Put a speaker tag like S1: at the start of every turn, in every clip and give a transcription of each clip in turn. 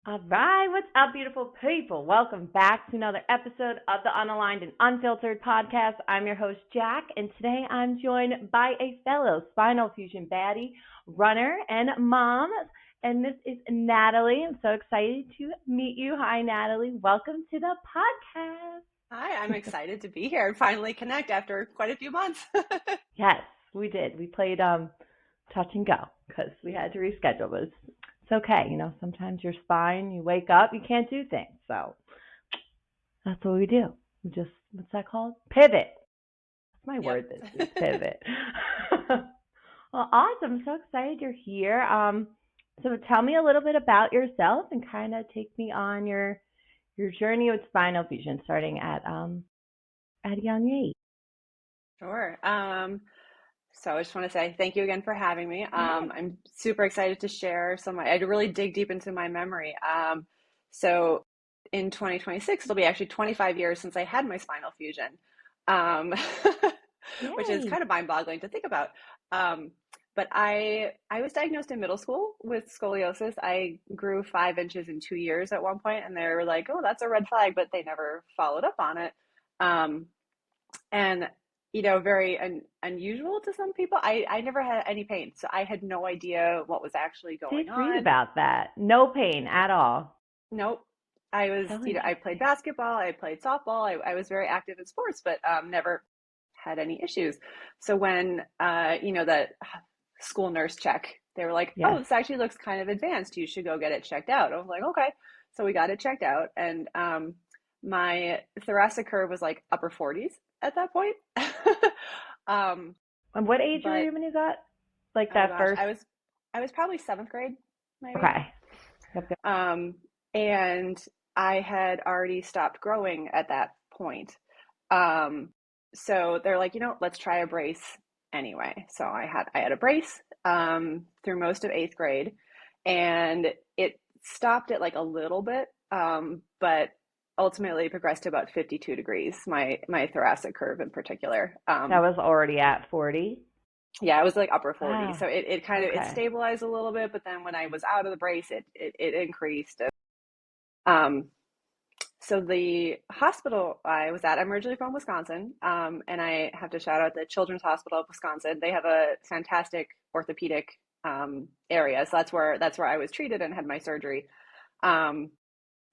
S1: All right, what's up, beautiful people? Welcome back to another episode of the Unaligned and Unfiltered podcast. I'm your host, Jack, and today I'm joined by a fellow spinal fusion baddie, runner, and mom, and this is Natalie. I'm so excited to meet you. Hi, Natalie. Welcome to the podcast.
S2: Hi, I'm excited to be here and finally connect after quite a few months.
S1: Yes, we did. We played touch and go because we had to reschedule, but it's okay. Sometimes your spine, you wake up, you can't do things. So that's what we do. We just, what's that called? Pivot. That's my word this week, pivot. Well, awesome. I'm so excited you're here. So tell me a little bit about yourself and kind of take me on your journey with spinal fusion starting at a young age.
S2: Sure. So I just want to say thank you again for having me. I'm super excited to share I really dig deep into my memory. So in 2026, it'll be actually 25 years since I had my spinal fusion, which is kind of mind-boggling to think about. But I was diagnosed in middle school with scoliosis. I grew 5 inches in 2 years at one point, and they were like, "Oh, that's a red flag," but they never followed up on it. And very unusual to some people. I never had any pain, so I had no idea what was actually going on.
S1: Read about that. No pain at all.
S2: Nope. I was, I played basketball, I played softball, I was very active in sports, but never had any issues. So when, that school nurse check, they were like, "Oh, this actually looks kind of advanced. You should go get it checked out." I was like, "Okay." So we got it checked out, and my thoracic curve was like upper 40s at that point.
S1: And what age were you when you got first?
S2: I was probably 7th grade, maybe.
S1: Okay.
S2: And I had already stopped growing at that point. So they're like, let's try a brace anyway. So I had a brace through most of 8th grade, and it stopped at like a little bit, but ultimately progressed to about 52 degrees, my thoracic curve in particular.
S1: That was already at 40?
S2: Yeah, it was like upper 40.
S1: Wow.
S2: So it kind of, it stabilized a little bit, but then when I was out of the brace, it increased. So the hospital I was at, I'm originally from Wisconsin, and I have to shout out the Children's Hospital of Wisconsin. They have a fantastic orthopedic area. So that's where I was treated and had my surgery.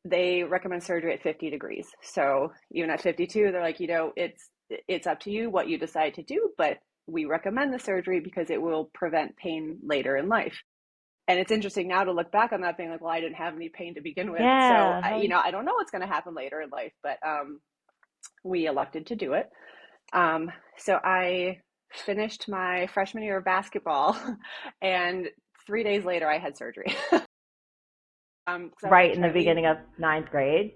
S2: They recommend surgery at 50 degrees. So even at 52, they're like, it's up to you what you decide to do, but we recommend the surgery because it will prevent pain later in life. And it's interesting now to look back on that being like, well, I didn't have any pain to begin with.
S1: Yeah.
S2: So, I don't know what's going to happen later in life, but we elected to do it. So I finished my freshman year of basketball, and 3 days later I had surgery.
S1: Right in the beginning of 9th grade?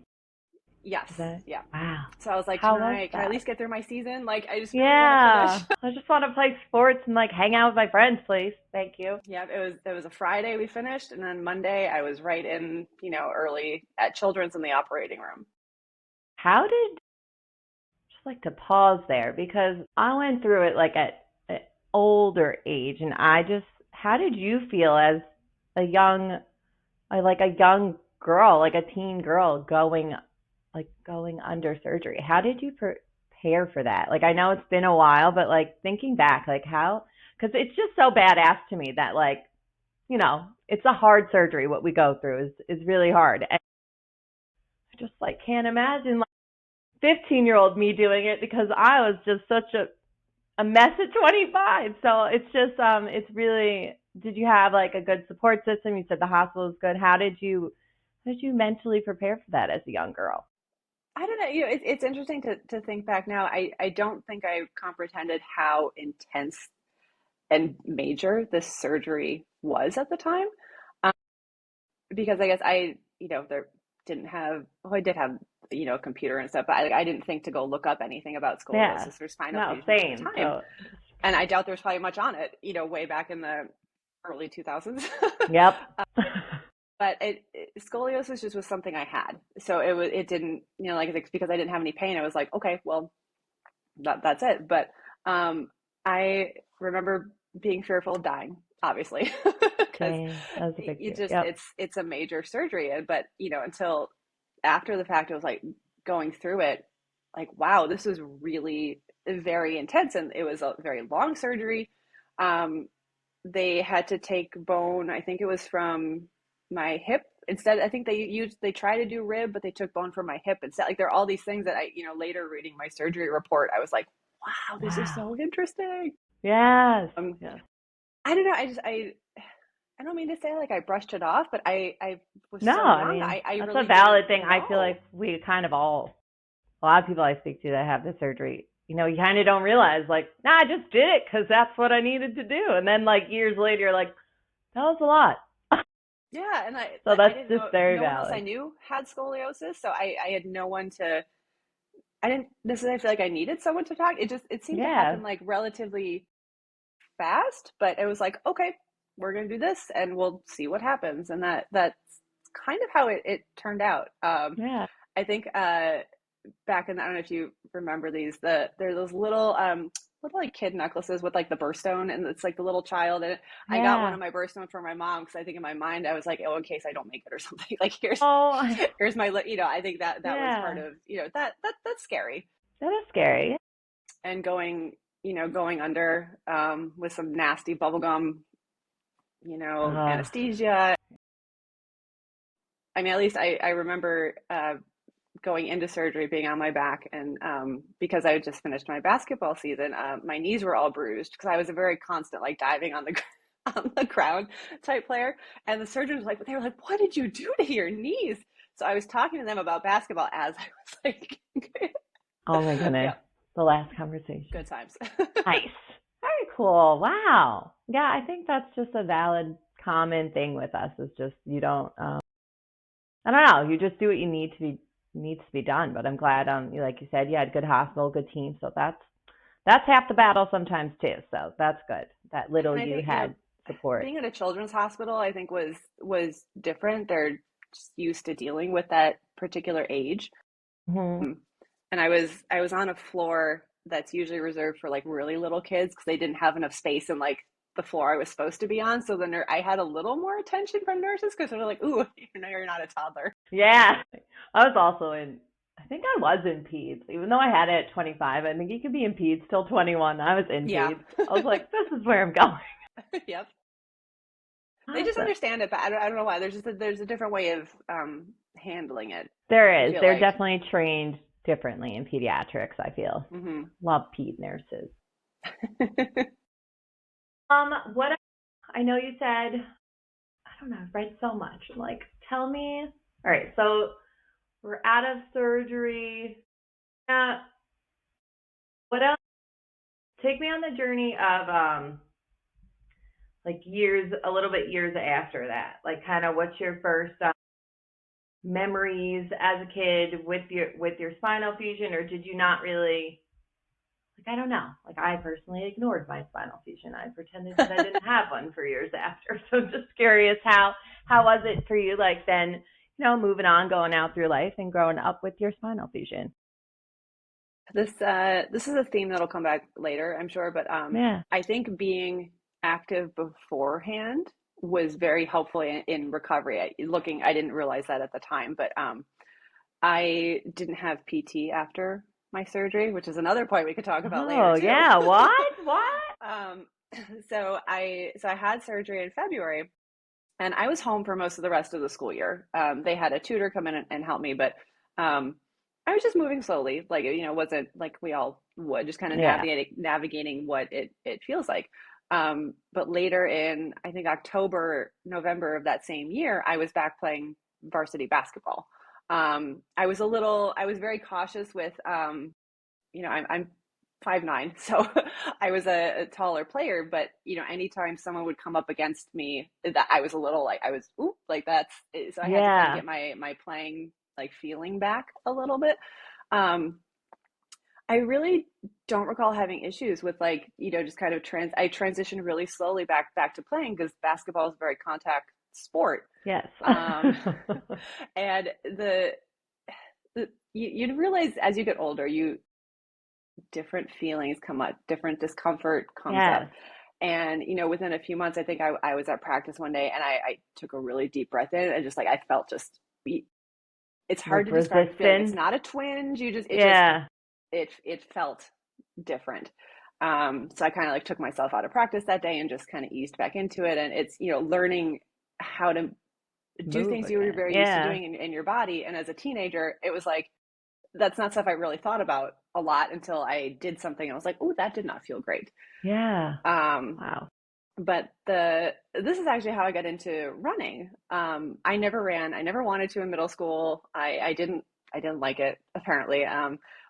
S2: Yes. Yeah.
S1: Wow.
S2: So I was like, can I at least get through my season? Like, I just really
S1: want
S2: to finish.
S1: I just want to play sports and hang out with my friends, please. Thank you.
S2: Yeah, it was a Friday we finished, and then Monday I was right in, early at Children's in the operating room.
S1: How did, just like to pause there, because I went through it at an older age, and how did you feel as a young girl, a teen girl going under surgery? How did you prepare for that? I know it's been a while, but thinking back, how, because it's just so badass to me that it's a hard surgery. What we go through is really hard. And I just can't imagine 15-year-old me doing it, because I was just such a mess at 25. So it's just, it's really, did you have a good support system? You said the hospital is good. How did you mentally prepare for that as a young girl?
S2: I don't know. It's interesting to think back now. I don't think I comprehended how intense and major this surgery was at the time. Because I guess there didn't have, I did have, a computer and stuff, but I didn't think to go look up anything about scoliosis or spinal fusion at the time.
S1: So.
S2: And I doubt there's probably much on it, way back in the early 2000s.
S1: Yep.
S2: But scoliosis just was something I had. So it didn't, because I didn't have any pain, I was like, okay, well, that's it. But I remember being fearful of dying, obviously, because
S1: Dang, that was a big
S2: you
S1: deal.
S2: just
S1: Yep.
S2: it's a major surgery. But until after the fact, it was like going through it, like, wow, this was really very intense, and it was a very long surgery. Um, they had to take bone, I think it was from my hip instead. I think they try to do rib, but they took bone from my hip instead. Like, there are all these things that I, later reading my surgery report, I was like, wow, this is
S1: Wow.
S2: so interesting.
S1: Yes.
S2: Um,
S1: Yes.
S2: I don't know. I don't mean to say like I brushed it off, but I was
S1: No,
S2: so
S1: I
S2: young.
S1: mean,
S2: I
S1: that's a
S2: really didn't
S1: valid thing. I feel
S2: know.
S1: like we kind of all, a lot of people I speak to that have the surgery, you kind of don't realize, like, nah, I just did it because that's what I needed to do. And then, like, years later, you're like, that was a lot.
S2: Yeah, and
S1: So
S2: I
S1: that's
S2: didn't
S1: just
S2: know,
S1: very
S2: no one else I
S1: valid.
S2: knew had scoliosis, so I had no one to. I didn't necessarily feel like I needed someone to talk. It seemed to
S1: Yeah.
S2: happen like relatively fast, but it was like, okay, we're gonna do this and we'll see what happens. And that's kind of how it turned out.
S1: Yeah.
S2: I think back in, I don't know if you remember these, there's those little like kid necklaces with like the birthstone, and it's like the little child. And I got one
S1: Yeah.
S2: of my birthstone for my mom because I think in my mind I was like, oh, in case I don't make it or something. Like,
S1: Oh,
S2: here's my, I think that was part
S1: yeah.
S2: of, that's scary.
S1: That is scary.
S2: And going under with some nasty bubblegum,
S1: Uh,
S2: anesthesia. I mean, at least I remember going into surgery being on my back, and because I had just finished my basketball season, my knees were all bruised because I was a very constant like diving on the on the ground type player. And the surgeons they were like, what did you do to your knees? So I was talking to them about basketball as I was like,
S1: oh my goodness.
S2: yeah,
S1: The last conversation.
S2: good times.
S1: Nice. Very cool. Wow. Yeah, I think that's just a valid common thing with us is just you don't I don't know, you just do what you needs to be done. But I'm glad like you said, you had good hospital, good team, so that's half the battle sometimes too. So that's good. That little
S2: And I
S1: you
S2: think,
S1: had support.
S2: being at a children's hospital, I think was different. They're just used to dealing with that particular age.
S1: Hmm.
S2: And I was on a floor that's usually reserved for like really little kids because they didn't have enough space in like the floor I was supposed to be on. So I had a little more attention from nurses because they're like, "Ooh, you're not a toddler."
S1: Yeah. I was also I think I was in peds. Even though I had it at 25, I think you could be in peds till 21. I was in
S2: Yeah.
S1: peds. I was like, this is where I'm going.
S2: Yep. They just
S1: Awesome.
S2: understand it, but I don't know why. There's a different way of handling it. I
S1: There is.
S2: feel
S1: They're
S2: like.
S1: definitely trained differently in pediatrics, I feel.
S2: Hmm.
S1: Love ped nurses. What I know you said, I don't know, I've read so much. I'm like, tell me. All right, so we're out of surgery. Uh, what else? Take me on the journey of like years, a little bit years after that. Like, kind of, what's your first memories as a kid with your spinal fusion, or did you not really? Like, I don't know. Like, I personally ignored my spinal fusion. I pretended that I didn't have one for years after. So I'm just curious, how was it for you? Like, then, moving on, going out through life and growing up with your spinal fusion.
S2: This is a theme that'll come back later, I'm sure, but
S1: Yeah.
S2: I think being active beforehand was very helpful in recovery. I didn't realize that at the time, but I didn't have PT after my surgery, which is another point we could talk about later
S1: Oh,
S2: too.
S1: yeah. What? What?
S2: um, so I had surgery in February, and I was home for most of the rest of the school year. They had a tutor come in and help me, but um, I was just moving slowly, like, wasn't like we all would, just kind of
S1: Yeah.
S2: navigating what it feels like. But later in, I think October, November of that same year, I was back playing varsity basketball. I was very cautious with, I'm 5'9", so I was a taller player, but anytime someone would come up against me, that I was a little like, I was, ooh, like that's, so I had to kind of
S1: Yeah.
S2: get my playing like feeling back a little bit. Um, I really don't recall having issues with like, just kind of I transitioned really slowly back to playing because basketball is a very contact sport.
S1: Yes.
S2: Um, and you realize as you get older, different feelings come up, different discomfort comes up.
S1: Yes.
S2: And, within a few months, I think I was at practice one day and I took a really deep breath in and just like, I felt just, it's hard
S1: Like
S2: to describe the feeling. It's
S1: resistant.
S2: not a twinge.
S1: Yeah.
S2: It felt different. So I kind of like took myself out of practice that day and just kind of eased back into it. And it's, learning how to do
S1: Move
S2: things you were
S1: again.
S2: very used to
S1: Yeah.
S2: doing in your body. And as a teenager, it was like, that's not stuff I really thought about a lot until I did something and I was like, oh, that did not feel great.
S1: Yeah.
S2: Um,
S1: Wow.
S2: but this is actually how I got into running. I never ran. I never wanted to in middle school. I didn't like it apparently.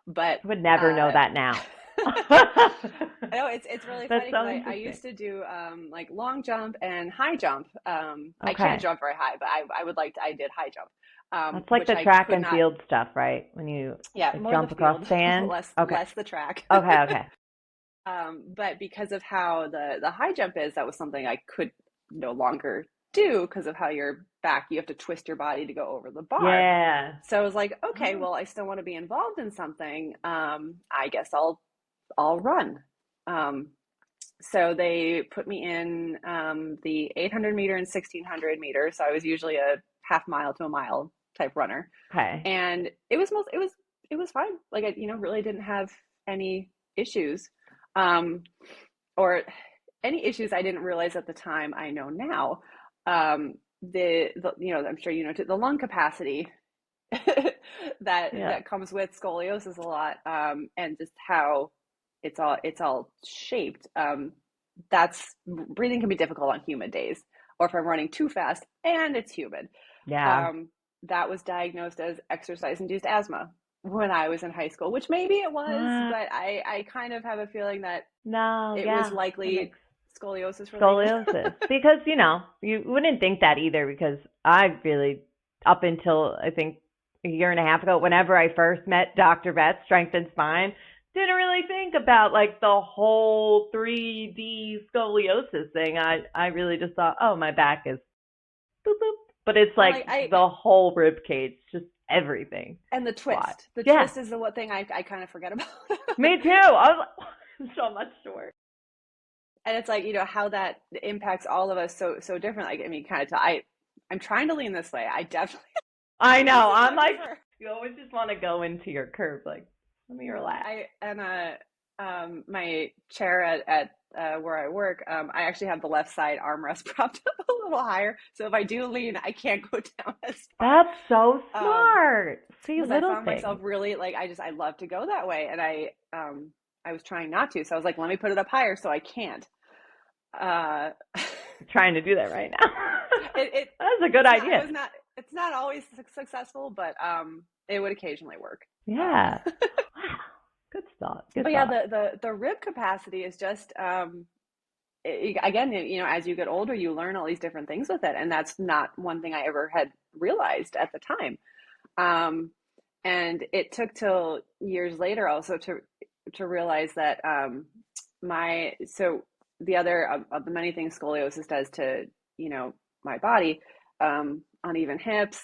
S2: But
S1: I would never know
S2: uh,
S1: that now.
S2: I know it's really
S1: That's
S2: funny because
S1: so
S2: I
S1: interesting.
S2: used to do like long jump and high jump. I can't
S1: Okay.
S2: jump very high, but I did high jump,
S1: That's like
S2: which
S1: the
S2: I
S1: track
S2: could
S1: and
S2: not.
S1: field stuff, right? When you
S2: Yeah,
S1: like
S2: more the
S1: jump across
S2: field,
S1: sand.
S2: less
S1: Okay.
S2: less the track.
S1: Okay, okay.
S2: But because of how the high jump is, that was something I could no longer do because of how your back, you have to twist your body to go over the bar.
S1: Yeah.
S2: So I was like, okay,
S1: Oh,
S2: well, I still want to be involved in something. I guess I'll run. Um, so they put me in the 800 meter and 1600 meters. So I was usually a half mile to a mile type runner,
S1: okay.
S2: and it was fine. Like I really didn't have any issues, um, or any issues I didn't realize at the time. I know now. I'm sure the lung capacity that
S1: Yeah.
S2: that comes with scoliosis a lot, and just how it's all shaped. That's breathing can be difficult on humid days, or if I'm running too fast and it's humid.
S1: Yeah.
S2: Um, that was diagnosed as exercise-induced asthma when I was in high school, which maybe it was,
S1: What?
S2: but I kind of have a feeling that
S1: No,
S2: it was
S1: yeah. That
S2: likely
S1: makes
S2: scoliosis related.
S1: scoliosis. Because, you wouldn't think that either because I really, up until I think a year and a half ago, whenever I first met Dr. Betts, Strength and Spine, didn't really think about like the whole 3D scoliosis thing. I really just thought, oh, my back is boop boop. But it's
S2: I'm
S1: like
S2: like I
S1: the whole rib cage, just everything.
S2: and the
S1: It's a lot.
S2: twist. The
S1: Yeah,
S2: twist is the one thing I kind of forget about.
S1: me too. I was like, so much to work.
S2: And it's like, how that impacts all of us so different. Like, I mean, kind of I'm trying to lean this way. I definitely
S1: I
S2: this
S1: know.
S2: is
S1: I'm
S2: much
S1: like,
S2: of her.
S1: you always just want to go into your curve. Like, let me relax.
S2: I and my chair at where I work, I actually have the left side armrest propped up a little higher. So if I do lean, I can't go down as far.
S1: That's so
S2: Um,
S1: smart. See,
S2: because I
S1: little
S2: found myself
S1: things.
S2: really like I love to go that way, and I was trying not to. So I was like, let me put it up higher, so I can't. Uh,
S1: I'm trying to do that right now.
S2: it
S1: That's a good
S2: it's not it
S1: idea.
S2: was not it's not always successful, but it would occasionally work.
S1: Yeah. Wow. Good thought. Good
S2: But yeah,
S1: thought.
S2: the rib capacity is just again, as you get older, you learn all these different things with it, and that's not one thing I ever had realized at the time. Um, and it took till years later also to realize that my so the other of the many things scoliosis does to my body, uneven hips,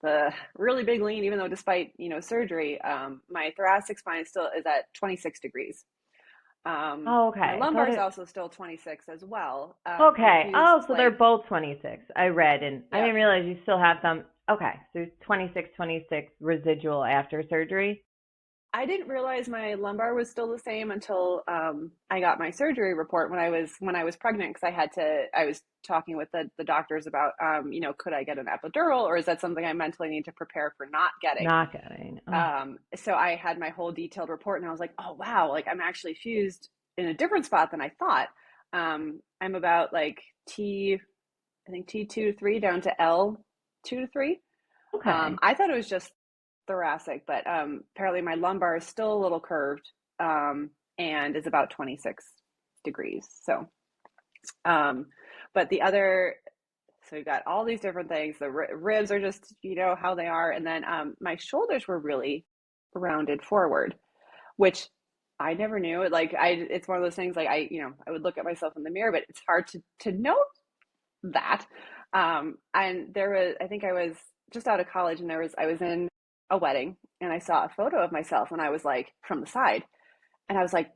S2: the really big lean, even though despite surgery, my thoracic spine still is at 26 degrees.
S1: Oh,
S2: My
S1: okay. I thought
S2: lumbar is
S1: it.
S2: also still 26 as well. I've
S1: Okay. Oh,
S2: used
S1: so they're
S2: like,
S1: both 26. I read, and I
S2: yeah,
S1: didn't realize you still have some. Okay, so 26, 26 residual after surgery.
S2: I didn't realize my lumbar was still the same until I got my surgery report when I was pregnant, because I was talking with the doctors about could I get an epidural, or is that something I mentally need to prepare for not getting.
S1: Not getting. Oh,
S2: So I had my whole detailed report, and I was like, oh wow, like I'm actually fused in a different spot than I thought. I'm about like I think T2 to 3 down to L2 to 3.
S1: okay.
S2: I thought it was just thoracic, but apparently my lumbar is still a little curved, and is about 26 degrees. So, um, but so we've got all these different things. The ribs are just, how they are. And then my shoulders were really rounded forward, which I never knew. It's one of those things like I would look at myself in the mirror, but it's hard to know that. And I think I was just out of college, and I was in a wedding, and I saw a photo of myself, and I was like from the side, and I was like,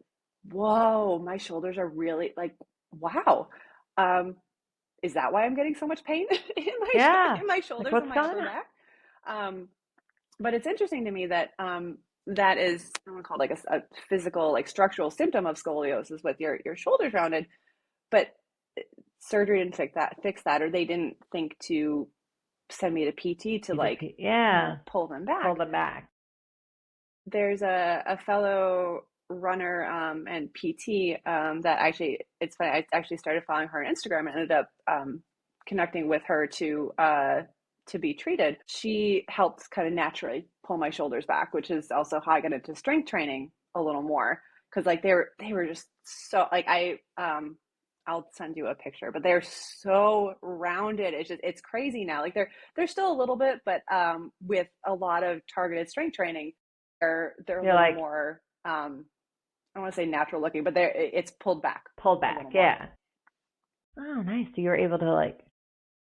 S2: whoa, my shoulders are really like wow, um, is that why I'm getting so much pain
S1: Yeah.
S2: in my
S1: Like
S2: shoulders and
S1: what's
S2: my
S1: going
S2: upper
S1: on?
S2: back? Um, but it's interesting to me that that is, I don't want to call it like a physical, like structural symptom of scoliosis with your shoulders rounded, but surgery didn't fix that, or they didn't think to send me to PT to,
S1: You to
S2: like,
S1: yeah,
S2: pull them
S1: pull
S2: back.
S1: them back.
S2: There's a fellow runner and PT that actually, it's funny, I actually started following her on Instagram and ended up connecting with her to be treated. She helped kind of naturally pull my shoulders back, which is also how I got into strength training a little more, because like they were just so, like, I'll send you a picture, but they're so rounded. It's crazy now. Like they're still a little bit, but with a lot of targeted strength training, they're a
S1: You're
S2: little
S1: like
S2: more I want to say natural looking, but it's pulled back
S1: pulled
S2: a
S1: back.
S2: little more.
S1: Yeah. Oh, nice. So you were able to like,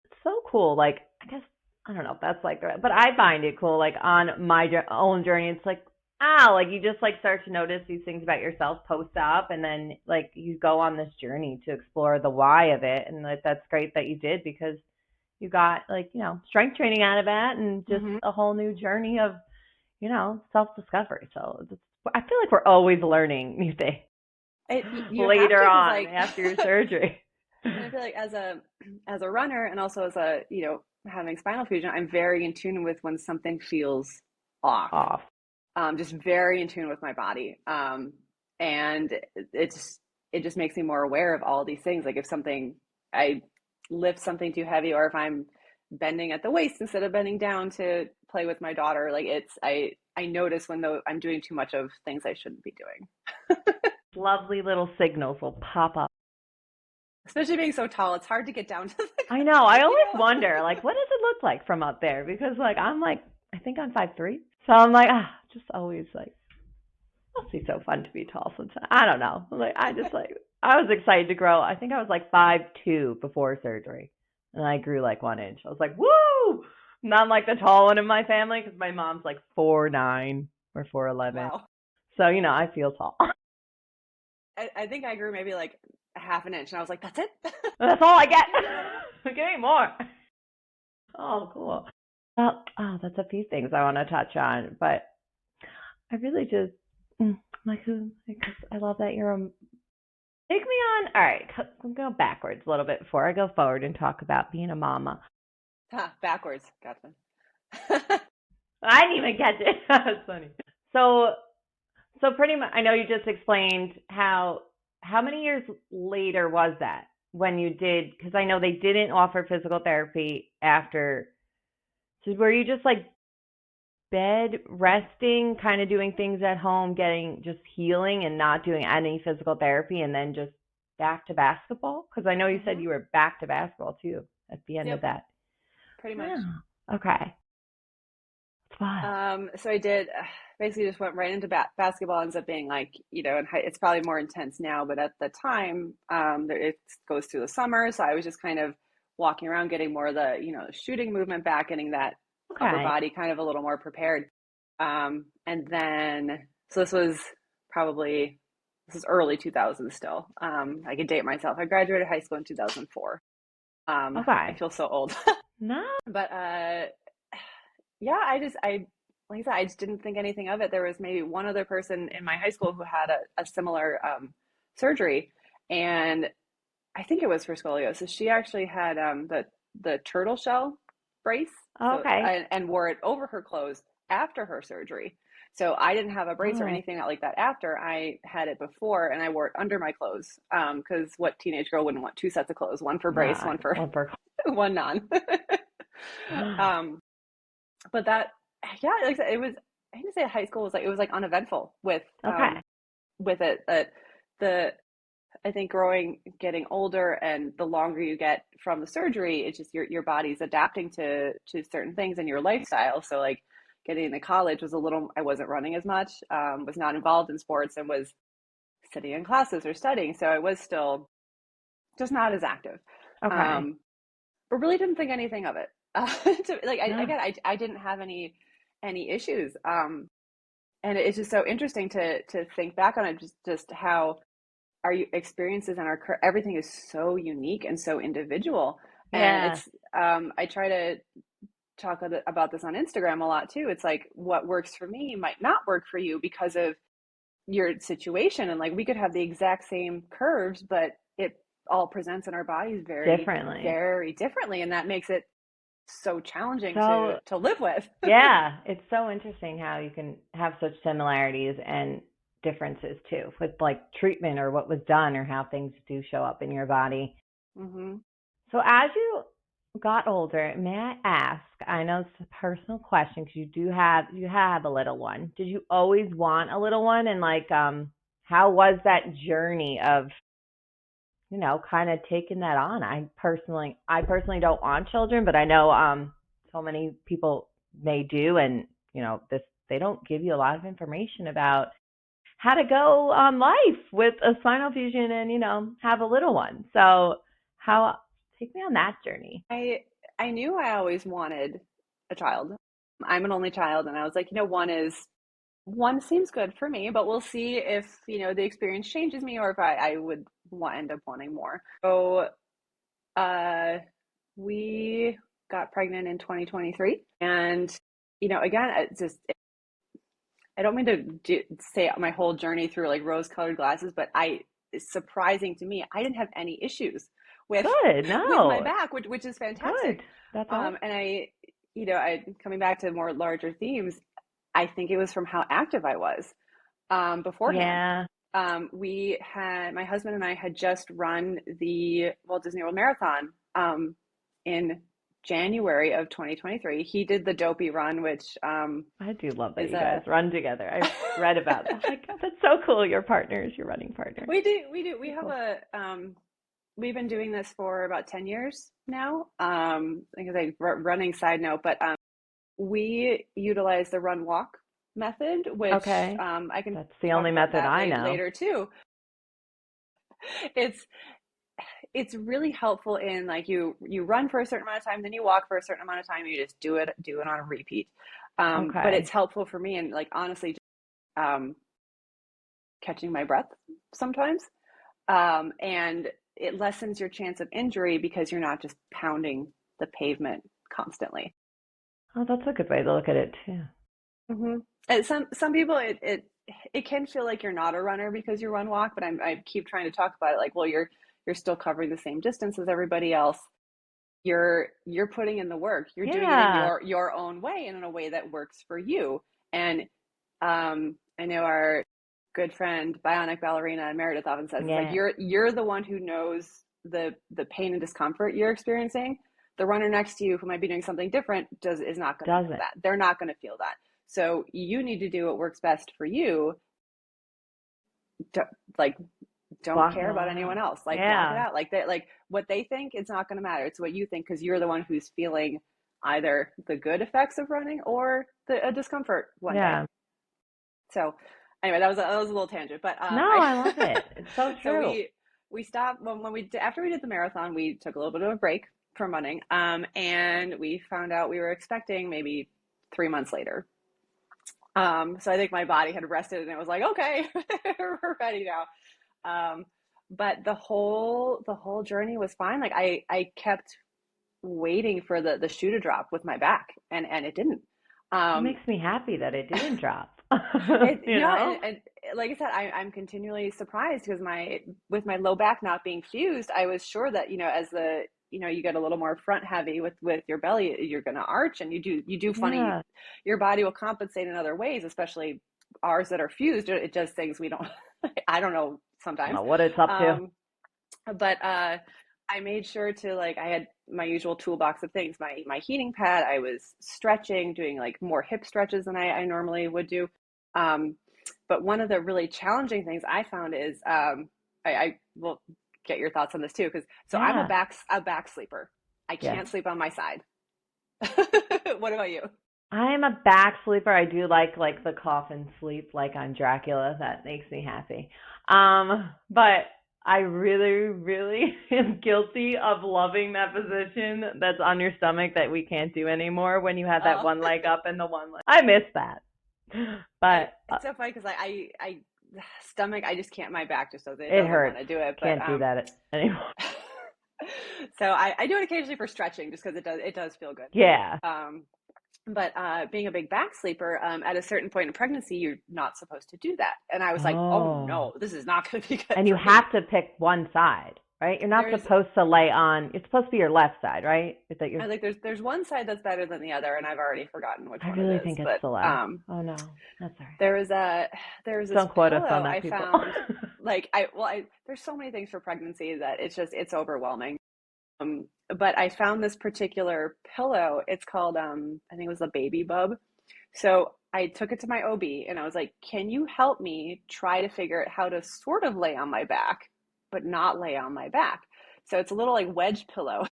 S1: it's so cool. Like, I guess, I don't know if that's like, but I find it cool. Like on my own journey, it's like, like you just like start to notice these things about yourself post up, and then like you go on this journey to explore the why of it. And like, that's great that you did, because you got like, strength training out of that and just
S2: Mm-hmm.
S1: a whole new journey of, self discovery. So I feel like we're always learning new things
S2: You have
S1: later
S2: to, because
S1: on
S2: like
S1: after your surgery.
S2: and I feel like as a runner, and also as a, having spinal fusion, I'm very in tune with when something feels off.
S1: Off.
S2: Just very in tune with my body. And it just makes me more aware of all these things. Like if I lift something too heavy, or if I'm bending at the waist instead of bending down to play with my daughter, like I notice when I'm doing too much of things I shouldn't be doing.
S1: Lovely little signals will pop up.
S2: Especially being so tall, it's hard to get down to the,
S1: I know. I
S2: you
S1: always
S2: know.
S1: wonder, like, what does it look like from up there? Because, like, I'm like, I think I'm 5'3". So I'm like, just always like, must be so fun to be tall sometimes. I don't know. Like, I was excited to grow. I think I was like 5'2" before surgery. And I grew like 1 inch. I was like, woo! Not like the tall one in my family, because my mom's like 4'9" or 4'11".
S2: Wow.
S1: So, I feel tall.
S2: I think I grew maybe like a half an inch, and I was like, that's it.
S1: That's all I get.
S2: Give me more.
S1: Give me more. Oh, cool. Well, that's a few things I want to touch on, but I really just like who, because I love that you're a. Take me on. All right, I'm going backwards a little bit before I go forward and talk about being a mama.
S2: Backwards. Gotcha.
S1: I didn't even catch it. That's funny. So, pretty much, I know you just explained how many years later was that when you did? Because I know they didn't offer physical therapy after. So were you just like bed resting, kind of doing things at home, getting just healing and not doing any physical therapy, and then just back to basketball? Because I know you said
S2: Hmm.
S1: you were back to basketball too at the end of
S2: Yep,
S1: that.
S2: pretty much.
S1: Oh, okay. It's wild.
S2: So I did basically just went right into basketball. Ends up being like, it's probably more intense now, but at the time, it goes through the summer. So I was just kind of walking around, getting more of the, shooting movement back, getting that upper
S1: Okay.
S2: body kind of a little more prepared. And then, so this is early 2000s still. I can date myself. I graduated high school in 2004. I
S1: Okay.
S2: feel so old.
S1: No.
S2: But yeah, like I said, I just didn't think anything of it. There was maybe one other person in my high school who had a similar surgery, and I think it was for scoliosis. She actually had the turtle shell brace, so
S1: Okay.
S2: and wore it over her clothes after her surgery. So I didn't have a brace or
S1: Oh.
S2: anything like that after. I had it before, and I wore it under my clothes. Because what teenage girl wouldn't want two sets of clothes, one for brace,
S1: No.
S2: one for
S1: One per.
S2: one non. um, but that, yeah, like I said, it was, I hate to say high school was like, it was like uneventful
S1: Okay.
S2: with it. The I think getting older, and the longer you get from the surgery, it's just your body's adapting to certain things in your lifestyle. So like getting into college was I wasn't running as much, was not involved in sports, and was sitting in classes or studying. So I was still just not as active.
S1: Okay.
S2: Um, but really didn't think anything of it. Like
S1: No.
S2: I didn't have any issues. And it's just so interesting to think back on it, just how our experiences and our everything is so unique and so individual. And
S1: Yeah,
S2: it's I try to talk about this on Instagram a lot too. It's like what works for me might not work for you because of your situation. And like we could have the exact same curves, but it all presents in our bodies very,
S1: differently.
S2: very differently. And that makes it so challenging
S1: So,
S2: to live with.
S1: yeah, it's so interesting how you can have such similarities and differences too with like treatment or what was done or how things do show up in your body.
S2: Hmm.
S1: So as you got older, may I ask, I know it's a personal question because you have a little one. Did you always want a little one, and like how was that journey of, kind of taking that on? I personally don't want children, but I know so many people may do, and this they don't give you a lot of information about how to go on life with a spinal fusion and have a little one. So how take me on that journey.
S2: I knew I always wanted a child. I'm an only child, and I was like, one seems good for me, but we'll see if the experience changes me or if I would end up wanting more. So uh, we got pregnant in 2023, and again, I don't mean to say my whole journey through like rose-colored glasses, but it's surprising to me, I didn't have any issues with
S1: Good.
S2: with my
S1: No.
S2: back, which is
S1: Good.
S2: fantastic.
S1: That's awesome.
S2: And I coming back to more larger themes, I think it was from how active I was beforehand.
S1: Yeah.
S2: My husband and I had just run the Walt Disney World Marathon in January of 2023. He did the Dopey Run, which
S1: I do love that
S2: is
S1: you guys
S2: a
S1: run together. I've read about that. Like, that's so cool. Your partner is your running partner.
S2: we do. We
S1: So
S2: have
S1: cool.
S2: we've been doing this for about 10 years now. Because running side note, but we utilize the run walk method, which
S1: Okay.
S2: I can
S1: That's the
S2: talk
S1: only
S2: about
S1: method
S2: that
S1: I know.
S2: later too. It's it's really helpful in like you run for a certain amount of time, then you walk for a certain amount of time, you just do it on a repeat. But it's
S1: Okay.
S2: helpful for me and like honestly um, catching my breath sometimes. And it lessens your chance of injury because you're not just pounding the pavement constantly.
S1: Oh, that's a good way to look at it too.
S2: Hmm. And some people it can feel like you're not a runner because you run walk, but I keep trying to talk about it like, well, you're still covering the same distance as everybody else. You're putting in the work. You're doing it in
S1: Yeah.
S2: your own way and in a way that works for you. And I know our good friend bionic ballerina Meredith often says it's like
S1: Yeah.
S2: you're the one who knows the pain and discomfort you're experiencing. The runner next to you who might be doing something different is not going to know
S1: Doesn't.
S2: that. They're not going to feel that. So you need to do what works best for you. Like don't
S1: Block it
S2: care
S1: all
S2: about
S1: out.
S2: anyone else. Like block it
S1: Yeah.
S2: out. Like that. Like what they think, it's not going to matter. It's what you think because you're the one who's feeling either the good effects of running or the discomfort one day.
S1: Yeah.
S2: So anyway, that was a little tangent, but
S1: No,
S2: I
S1: I love it. It's so
S2: so
S1: true.
S2: we stopped when we after we did the marathon, we took a little bit of a break from running, and we found out we were expecting maybe 3 months later. So I think my body had rested and it was like, okay, we're ready now. Um, but the whole journey was fine. Like I kept waiting for the shoe to drop with my back, and it didn't.
S1: It
S2: Um,
S1: makes me happy that it didn't drop. you
S2: no,
S1: know?
S2: and like I said, I'm continually surprised because with my low back not being fused, I was sure that as you get a little more front heavy with your belly, you're going to arch, and you do funny.
S1: Yeah.
S2: Your body will compensate in other ways, especially ours that are fused. It does things we don't. I don't know
S1: I don't
S2: sometimes.
S1: know what it's up to.
S2: Um, but I made sure to like I had my usual toolbox of things, my heating pad. I was stretching, doing like more hip stretches than I normally would do. Um, but one of the really challenging things I found is I will get your thoughts on this too, because so I'm a
S1: Yeah.
S2: back sleeper. I
S1: Yes.
S2: can't sleep on my side. What about you?
S1: I am a back sleeper. I do like the coffin sleep like on Dracula. That makes me happy. But I really, really am guilty of loving that position that's on your stomach that we can't do anymore when you have that
S2: Oh,
S1: one leg up and the one leg. I miss that. But
S2: it's so funny because I stomach, I just can't, my back just doesn't, it
S1: It
S2: doesn't want
S1: hurts.
S2: to do it. But
S1: Can't do that anymore.
S2: so I do it occasionally for stretching just because it does feel good.
S1: Yeah.
S2: Um, but being a big back sleeper, at a certain point in pregnancy, you're not supposed to do that. And I was like, oh
S1: Oh.
S2: no, this is not going to be good
S1: And you
S2: for me.
S1: have to pick one side, right? You're not
S2: There's
S1: supposed to lay on, it's supposed to be your left side, right? Is that your,
S2: I like there's one side that's better than the other, and I've already forgotten which
S1: I
S2: one it
S1: really
S2: is.
S1: think it's
S2: But
S1: the left. Oh no, that's all right.
S2: there was a there was this
S1: Don't quote us on
S2: pillow
S1: that,
S2: I
S1: people.
S2: found. Like I there's so many things for pregnancy that it's overwhelming. But I found this particular pillow. It's called I think it was a baby bub. So I took it to my OB and I was like, "Can you help me try to figure out how to sort of lay on my back, but not lay on my back?" So it's a little like wedge pillow.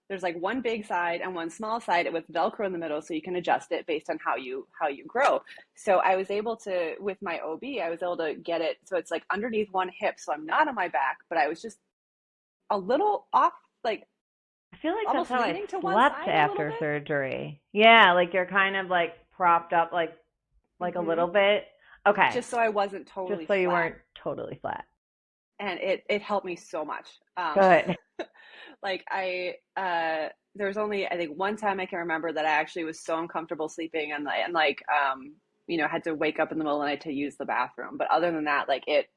S2: There's like one big side and one small side with Velcro in the middle, so you can adjust it based on how you grow. So I was able to, with my OB, I was able to get it so it's like underneath one hip, so I'm not on my back, but I was just a little off, like
S1: I feel like that's
S2: almost
S1: how I
S2: leaning to one
S1: slept
S2: side a little
S1: after
S2: bit.
S1: surgery. Yeah, like you're kind of like propped up like a
S2: Hmm.
S1: little bit. Okay.
S2: Just so I wasn't
S1: Just
S2: totally
S1: so you
S2: flat,
S1: weren't totally flat.
S2: and it helped me so much.
S1: Good.
S2: Like there was only, I think, one time I can remember that I actually was so uncomfortable sleeping and like had to wake up in the middle of the night to use the bathroom. But other than that, like it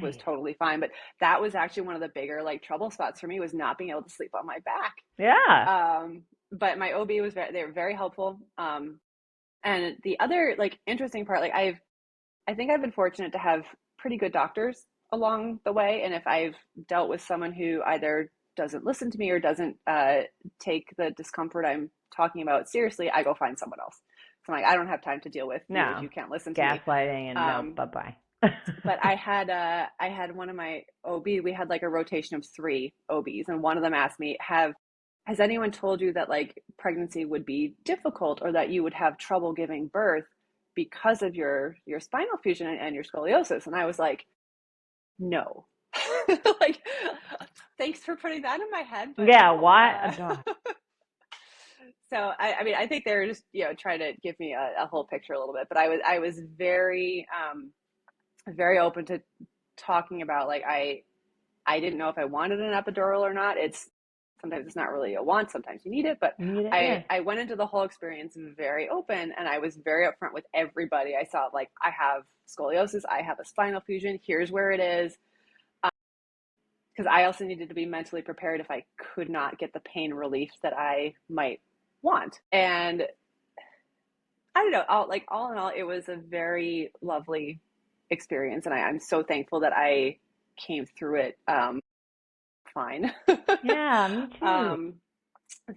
S2: was
S1: Nice.
S2: totally fine. But that was actually one of the bigger like trouble spots for me, was not being able to sleep on my back.
S1: Yeah.
S2: But my OB they were very helpful. And the other like interesting part, like I think I've been fortunate to have pretty good doctors along the way. And if I've dealt with someone who either doesn't listen to me or doesn't take the discomfort I'm talking about seriously, I go find someone else. So I'm like, I don't have time to deal with you if
S1: No.
S2: you can't listen to me.
S1: Gaslighting and no,
S2: Um,
S1: bye-bye.
S2: but I had one of my OB. We had like a rotation of three OBs, and one of them asked me, has anyone told you that like pregnancy would be difficult or that you would have trouble giving birth because of your spinal fusion and your scoliosis? And I was like, no. Like, thanks for putting that in my head, but
S1: Yeah,
S2: no.
S1: what?
S2: So I mean, I think they're just trying to give me a whole picture a little bit. But I was very very open to talking about, like, I didn't know if I wanted an epidural or not. Sometimes it's not really a want, sometimes you need it, but
S1: You need it,
S2: I
S1: yeah.
S2: I went into the whole experience very open, and I was very upfront with everybody. I saw, like, I have scoliosis, I have a spinal fusion, here's where it is, because I also needed to be mentally prepared if I could not get the pain relief that I might want. And I don't know, all in all, it was a very lovely experience, and I'm so thankful that I came through it fine.
S1: Yeah, me too.
S2: um,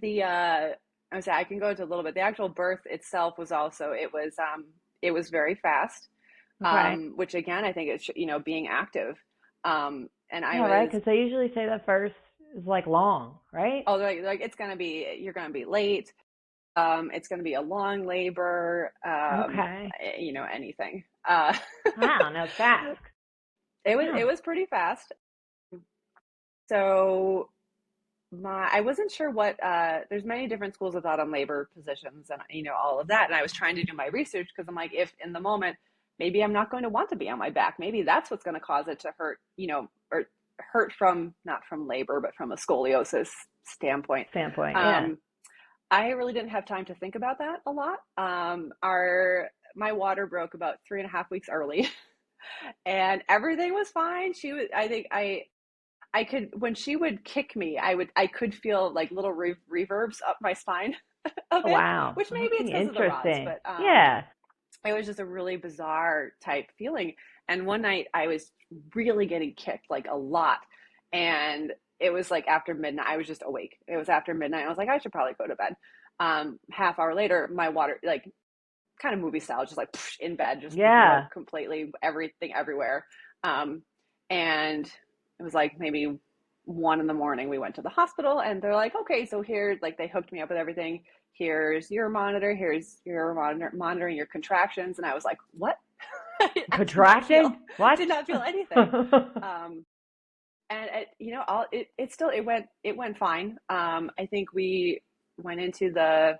S2: the I was I can go into a little bit. The actual birth itself was also, it was very fast,
S1: Okay.
S2: which again I think it's being active, and I
S1: Yeah, right,
S2: was,
S1: because they usually say that first is like long, right?
S2: oh, like you're gonna be late. It's going to be a long labor,
S1: Okay.
S2: anything.
S1: Wow, no, fast.
S2: It
S1: Wow.
S2: was pretty fast. So I wasn't sure what, there's many different schools of thought on labor positions and, all of that. And I was trying to do my research because I'm like, if in the moment, maybe I'm not going to want to be on my back. Maybe that's what's going to cause it to hurt, or hurt from, not from labor, but from a scoliosis standpoint.
S1: Standpoint, yeah.
S2: Um, I really didn't have time to think about that a lot. My water broke about 3.5 weeks early, and everything was fine. She was, I think I could, when she would kick me, I could feel like little reverbs up my spine a
S1: Oh,
S2: bit,
S1: wow.
S2: which maybe it's
S1: Okay,
S2: because of the rods,
S1: interesting.
S2: but
S1: Yeah.
S2: it was just a really bizarre type feeling. And one night I was really getting kicked, like a lot, and it was like after midnight. I was just awake. It was after midnight. I was like, I should probably go to bed. Half hour later, my water, like, kind of movie style, just like in bed, just
S1: Yeah.
S2: broke completely, everything everywhere. Um, and it was like maybe 1 in the morning. We went to the hospital, and they're like, okay, so here, like, they hooked me up with everything. Here's your monitor. Here's your monitoring your contractions. And I was like, what? I
S1: Contracted? What?
S2: did not feel anything. And it still, it went fine. I think we went into the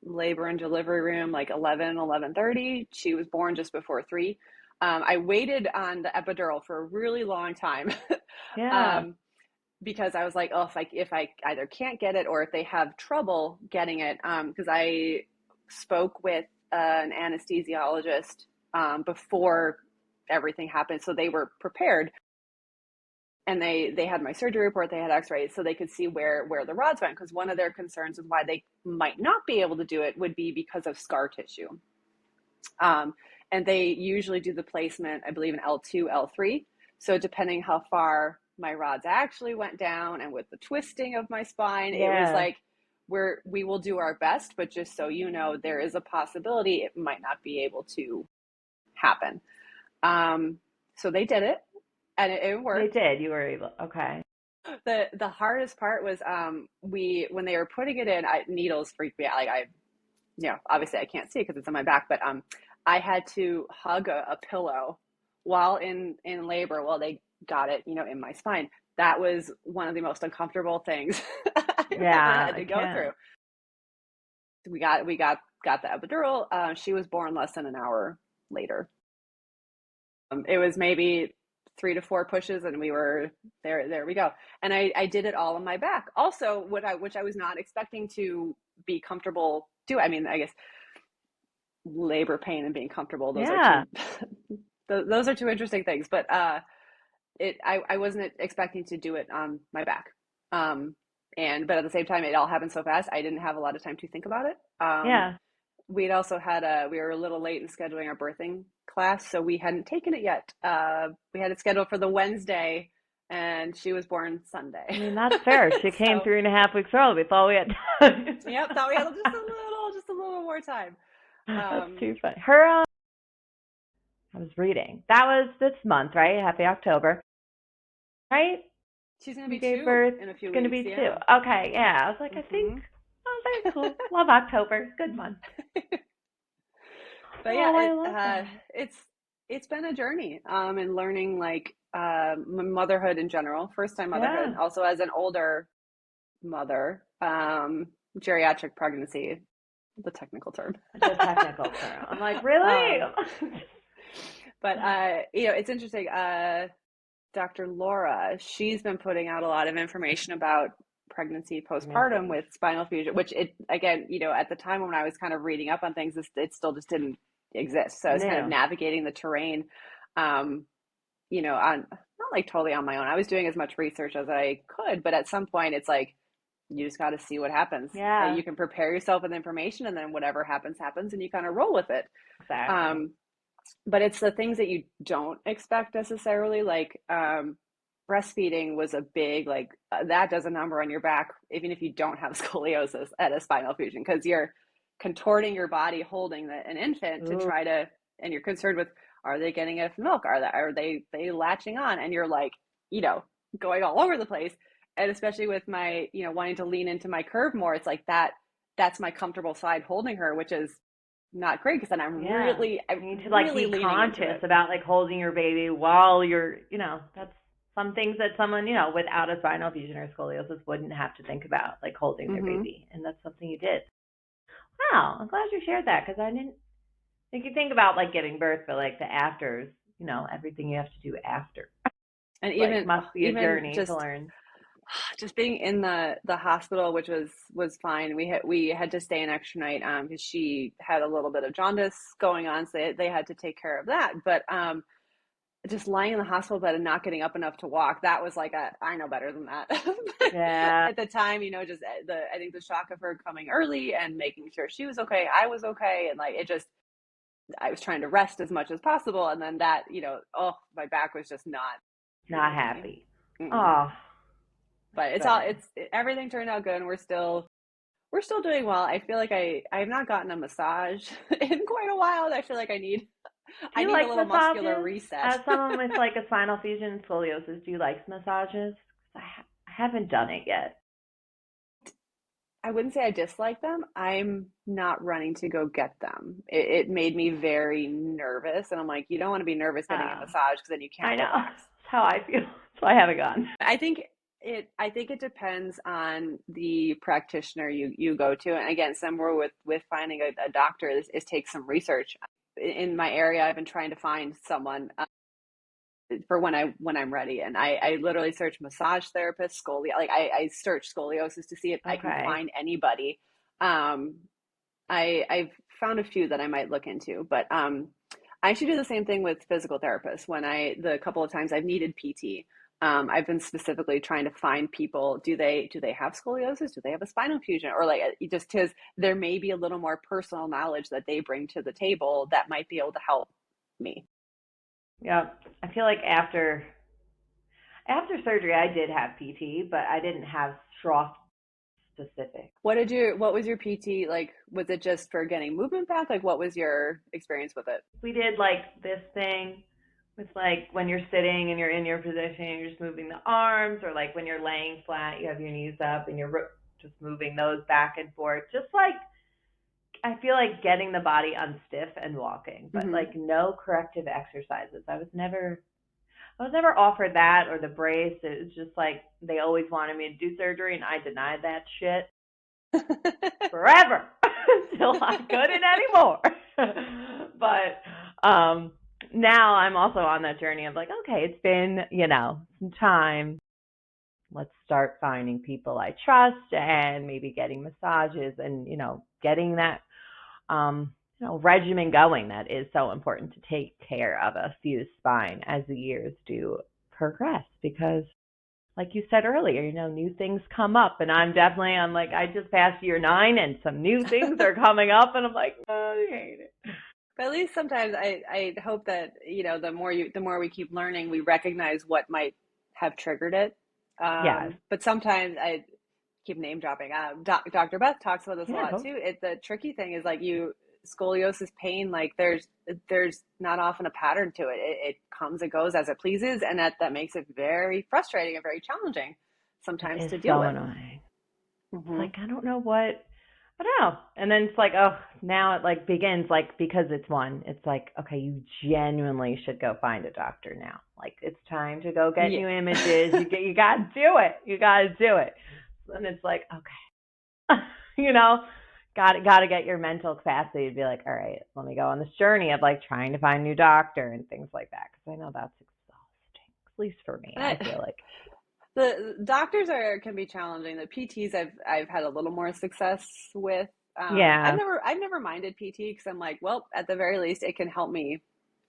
S2: labor and delivery room like 11:30. She was born just before 3. I waited on the epidural for a really long time.
S1: Yeah.
S2: um, because I was like, oh, if I either can't get it or if they have trouble getting it, because I spoke with an anesthesiologist before everything happened, so they were prepared, and they had my surgery report, they had X-rays, so they could see where the rods went. Because one of their concerns with why they might not be able to do it would be because of scar tissue. Um, and they usually do the placement, I believe, in L2, L3. So depending how far my rods actually went down and with the twisting of my spine, it was
S1: Yeah.
S2: like, we will do our best, but just so you know, there is a possibility it might not be able to happen. So they did it, and it
S1: They
S2: worked.
S1: did. You were able. Okay.
S2: The hardest part was we when they were putting it in, needles freaked me out. Like obviously I can't see it because it's on my back, but I had to hug a pillow while in labor while they got it, in my spine. That was one of the most uncomfortable things I've ever
S1: Yeah,
S2: had
S1: I
S2: to go
S1: can't.
S2: through. We got the epidural. She was born less than an hour later. It was maybe 3 to 4 pushes, and we were there. There we go. And I did it all on my back. Also, which I was not expecting to be comfortable do. I mean, I guess labor pain and being comfortable, those are
S1: Yeah.
S2: two those are two interesting things. But I wasn't expecting to do it on my back. But at the same time, it all happened so fast, I didn't have a lot of time to think about it.
S1: Yeah.
S2: We'd also had we were a little late in scheduling our birthing class, so we hadn't taken it yet. We had it scheduled for the Wednesday, and she was born Sunday.
S1: I mean, that's fair. She came
S2: So
S1: 3.5 weeks early. We thought we had time.
S2: yep, thought we had just a little more time.
S1: That's too funny. Her, I was reading. That was this month, right? Happy October, right?
S2: She's gonna
S1: You
S2: be
S1: gave
S2: 2
S1: birth.
S2: in a
S1: It's
S2: few
S1: going to
S2: weeks.
S1: be two.
S2: Yeah.
S1: Okay, yeah. I was like, I think,
S2: Hmm.
S1: oh, very cool. Love October. Good month.
S2: But yeah,
S1: Oh, I love that.
S2: it's been a journey, and learning like motherhood in general, first time motherhood,
S1: Yeah,
S2: also as an older mother, geriatric pregnancy, the technical term.
S1: the technical term. I'm like, really?
S2: um, but it's interesting. Dr. Laura, she's been putting out a lot of information about pregnancy postpartum
S1: Pregnancy.
S2: with spinal fusion, which it again, at the time when I was kind of reading up on things, it still just didn't exist. So I was kind of
S1: New.
S2: navigating the terrain, on not like totally on my own. I was doing as much research as I could, but at some point it's like you just got to see what happens.
S1: Yeah,
S2: You can prepare yourself with information, and then whatever happens, happens, and you kind of roll with it.
S1: exactly.
S2: Um, but it's the things that you don't expect necessarily, like breastfeeding was a big like that does a number on your back even if you don't have scoliosis at a spinal fusion, because you're contorting your body holding an infant to
S1: Ooh.
S2: try to, and you're concerned with, are they getting enough milk, are they latching on, and you're like, you know going all over the place. And especially with my wanting to lean into my curve more, it's like that's my comfortable side holding her, which is not great, because then I'm
S1: Yeah.
S2: really I'm
S1: You need to like
S2: really
S1: be
S2: leaning into
S1: conscious
S2: it.
S1: about like holding your baby while you're, that's some things that someone, without a spinal fusion or scoliosis wouldn't have to think about, like holding their
S2: Hmm.
S1: baby. And that's something you did. Wow. I'm glad you shared that because I didn't think you think about like giving birth, but like the afters, everything you have to do after,
S2: And
S1: like
S2: even
S1: must be a
S2: even
S1: journey to
S2: just
S1: learn.
S2: just being in the hospital, which was fine. We had to stay an extra night because she had a little bit of jaundice going on, so they had to take care of that. But just lying in the hospital bed and not getting up enough to walk, that was like I know better than that.
S1: Yeah.
S2: At the time, just I think the shock of her coming early and making sure she was okay, I was okay, and like it just, I was trying to rest as much as possible, and then that, oh, my back was just not
S1: Not
S2: giving me.
S1: happy.
S2: Mm-mm.
S1: Oh,
S2: But
S1: goodness.
S2: everything turned out good, and we're still doing well. I feel like I have not gotten a massage in quite a while, and I feel like I need
S1: Do
S2: I
S1: you
S2: need a
S1: like
S2: little muscular
S1: massages?
S2: reset.
S1: As someone with like a spinal fusion and scoliosis, do you like massages? I haven't done it yet.
S2: I wouldn't say I dislike them. I'm not running to go get them. It made me very nervous, and I'm like, you don't want to be nervous getting a
S1: Oh,
S2: massage because then you can't
S1: I know.
S2: relax.
S1: That's how I feel. So I haven't gone.
S2: I think it depends on the practitioner you go to, and again, somewhere with finding a doctor is takes some research. in my area, I've been trying to find someone for when I'm ready. And I literally search massage therapist, like I search scoliosis to see if I can
S1: Okay.
S2: find anybody. Um, I've found a few that I might look into, but I should do the same thing with physical therapists. The couple of times I've needed PT, I've been specifically trying to find people. Do they have scoliosis? Do they have a spinal fusion? Or like just because there may be a little more personal knowledge that they bring to the table that might be able to help me.
S1: Yeah. I feel like after surgery I did have PT, but I didn't have Stroth specific.
S2: What was your PT like? Was it just for getting movement back? Like, what was your experience with it?
S1: We did like this thing with like when you're sitting and you're in your position, you're just moving the arms, or like when you're laying flat, you have your knees up and you're just moving those back and forth. Just like I feel like getting the body unstiff and walking, but
S2: Hmm.
S1: like no corrective exercises. I was never offered that or the brace. It was just like they always wanted me to do surgery, and I denied that shit forever until I couldn't anymore. But now I'm also on that journey of like, okay, it's been, some time. Let's start finding people I trust and maybe getting massages and, getting that regimen going that is so important to take care of a fused spine as the years do progress because like you said earlier, new things come up and I'm like, I just passed year 9 and some new things are coming up and I'm like, oh, I hate it.
S2: But at least sometimes I hope that, the more we keep learning, we recognize what might have triggered it.
S1: Yes.
S2: But sometimes I keep name dropping. Dr. Beth talks about this a
S1: Yeah,
S2: lot too. The tricky thing is like scoliosis pain, like there's not often a pattern to it. It comes and goes as it pleases, and that makes it very frustrating and very challenging
S1: it
S2: sometimes
S1: is
S2: to deal
S1: so
S2: with.
S1: annoying. It's
S2: Hmm.
S1: like, I don't know what, I don't know. And then it's like, oh, now it like begins like because it's one. It's like, okay, you genuinely should go find a doctor now. Like it's time to go get
S2: Yeah.
S1: new images. You got to do it. You got to do it. And it's like, okay, you know, got to get your mental capacity to be like, all right, let me go on this journey of like trying to find a new doctor and things like that because I know that's exhausting. At least for me,
S2: And
S1: I feel like.
S2: the doctors can be challenging. The PTs I've had a little more success with.
S1: Yeah,
S2: I've never minded PT because I'm like, well, at the very least, it can help me.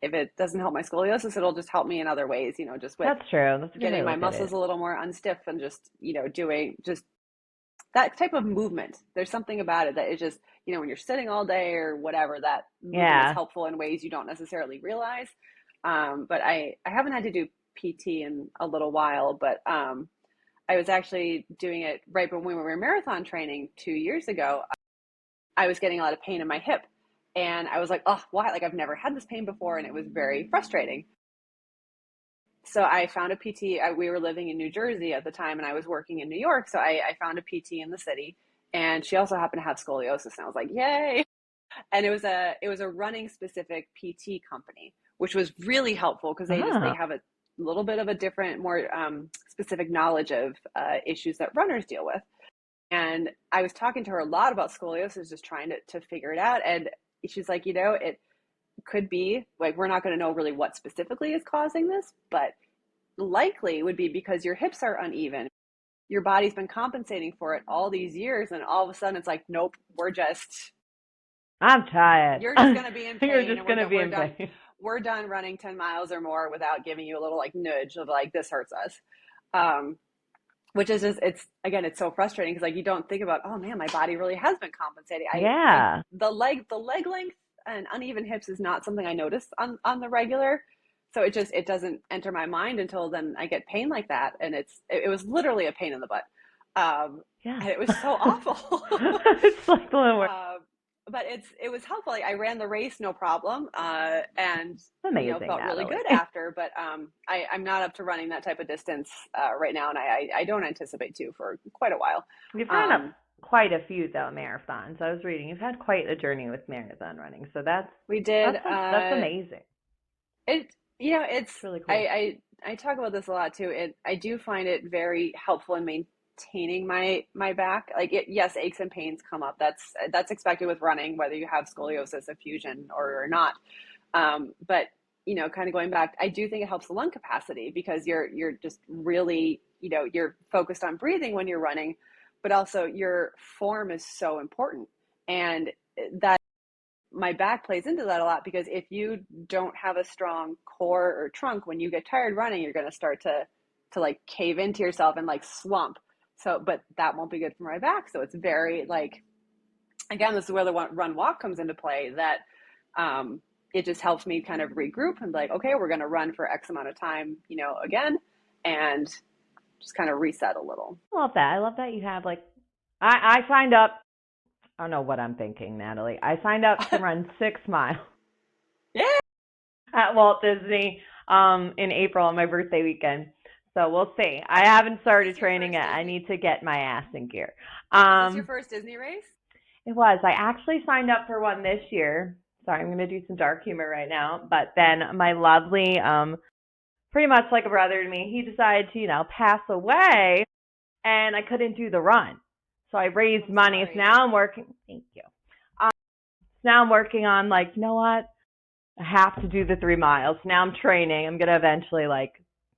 S2: If it doesn't help my scoliosis, it'll just help me in other ways. Just with
S1: that's true. That's a good way
S2: getting
S1: to
S2: my
S1: look at
S2: muscles
S1: it.
S2: a little more unstiff and just doing just that type of movement. There's something about it that is just when you're sitting all day or whatever, that movement is
S1: Yeah.
S2: helpful in ways you don't necessarily realize. But I haven't had to do PT in a little while, but I was actually doing it right when we were marathon training 2 years ago. I was getting a lot of pain in my hip. And I was like, oh, why? Like, I've never had this pain before. And it was very frustrating. So I found a PT. We were living in New Jersey at the time, and I was working in New York. So I found a PT in the city. And she also happened to have scoliosis. And I was like, yay. And it was a running specific PT company, which was really helpful because they
S1: Oh,
S2: have a little bit of a different, more specific knowledge of issues that runners deal with. And I was talking to her a lot about scoliosis, just trying to figure it out. And she's like, it could be like, we're not going to know really what specifically is causing this, but likely would be because your hips are uneven. Your body's been compensating for it all these years. And all of a sudden it's like, nope,
S1: I'm tired.
S2: you're just going to be in
S1: You're
S2: pain.
S1: just
S2: And
S1: gonna be in pain.
S2: we're done running 10 miles or more without giving you a little like nudge of like, this hurts us. Um, which is just it's so frustrating because like you don't think about, oh man, my body really has been compensating. I
S1: Yeah.
S2: the leg length and uneven hips is not something I notice on the regular, so it doesn't enter my mind until then I get pain like that, and it was literally a pain in the butt,
S1: Yeah.
S2: and it was so awful.
S1: It's like the worst.
S2: uh, but it was helpful. Like, I ran the race no problem, and
S1: Amazing,
S2: felt really
S1: Natalie.
S2: good after. But I'm not up to running that type of distance right now, and I don't anticipate to for quite a while.
S1: You've run up
S2: Um,
S1: quite a few though marathons. I was reading you've had quite a journey with marathon running, so
S2: we did
S1: that's amazing.
S2: it.
S1: It's
S2: It's
S1: really cool.
S2: I talk about this a lot too. I do find it very helpful in maintaining my back. Like yes, aches and pains come up. That's expected with running, whether you have scoliosis, a fusion, or not. But kind of going back, I do think it helps the lung capacity because you're just really, you're focused on breathing when you're running, but also your form is so important. And that my back plays into that a lot, because if you don't have a strong core or trunk, when you get tired running, you're going to start to like cave into yourself and like slump. So, but that won't be good for my back. So it's very like, again, this is where the run walk comes into play, that it just helps me kind of regroup and like, okay, we're going to run for X amount of time, again, and just kind of reset a little.
S1: I love that. I love that you have like, I signed up. I don't know what I'm thinking, Natalie. I signed up to run 6 miles.
S2: Yeah.
S1: At Walt Disney in April on my birthday weekend. So we'll see. I haven't started training yet. I need to get my ass in gear.
S2: Is this your first Disney race?
S1: It was. I actually signed up for one this year. Sorry, I'm going to do some dark humor right now. But then my lovely, pretty much like a brother to me, he decided to, pass away, and I couldn't do the run. So I raised money. So now I'm working. Thank you. Now I'm working on like, you know what? I have to do the 3 miles. Now I'm training. I'm going to eventually like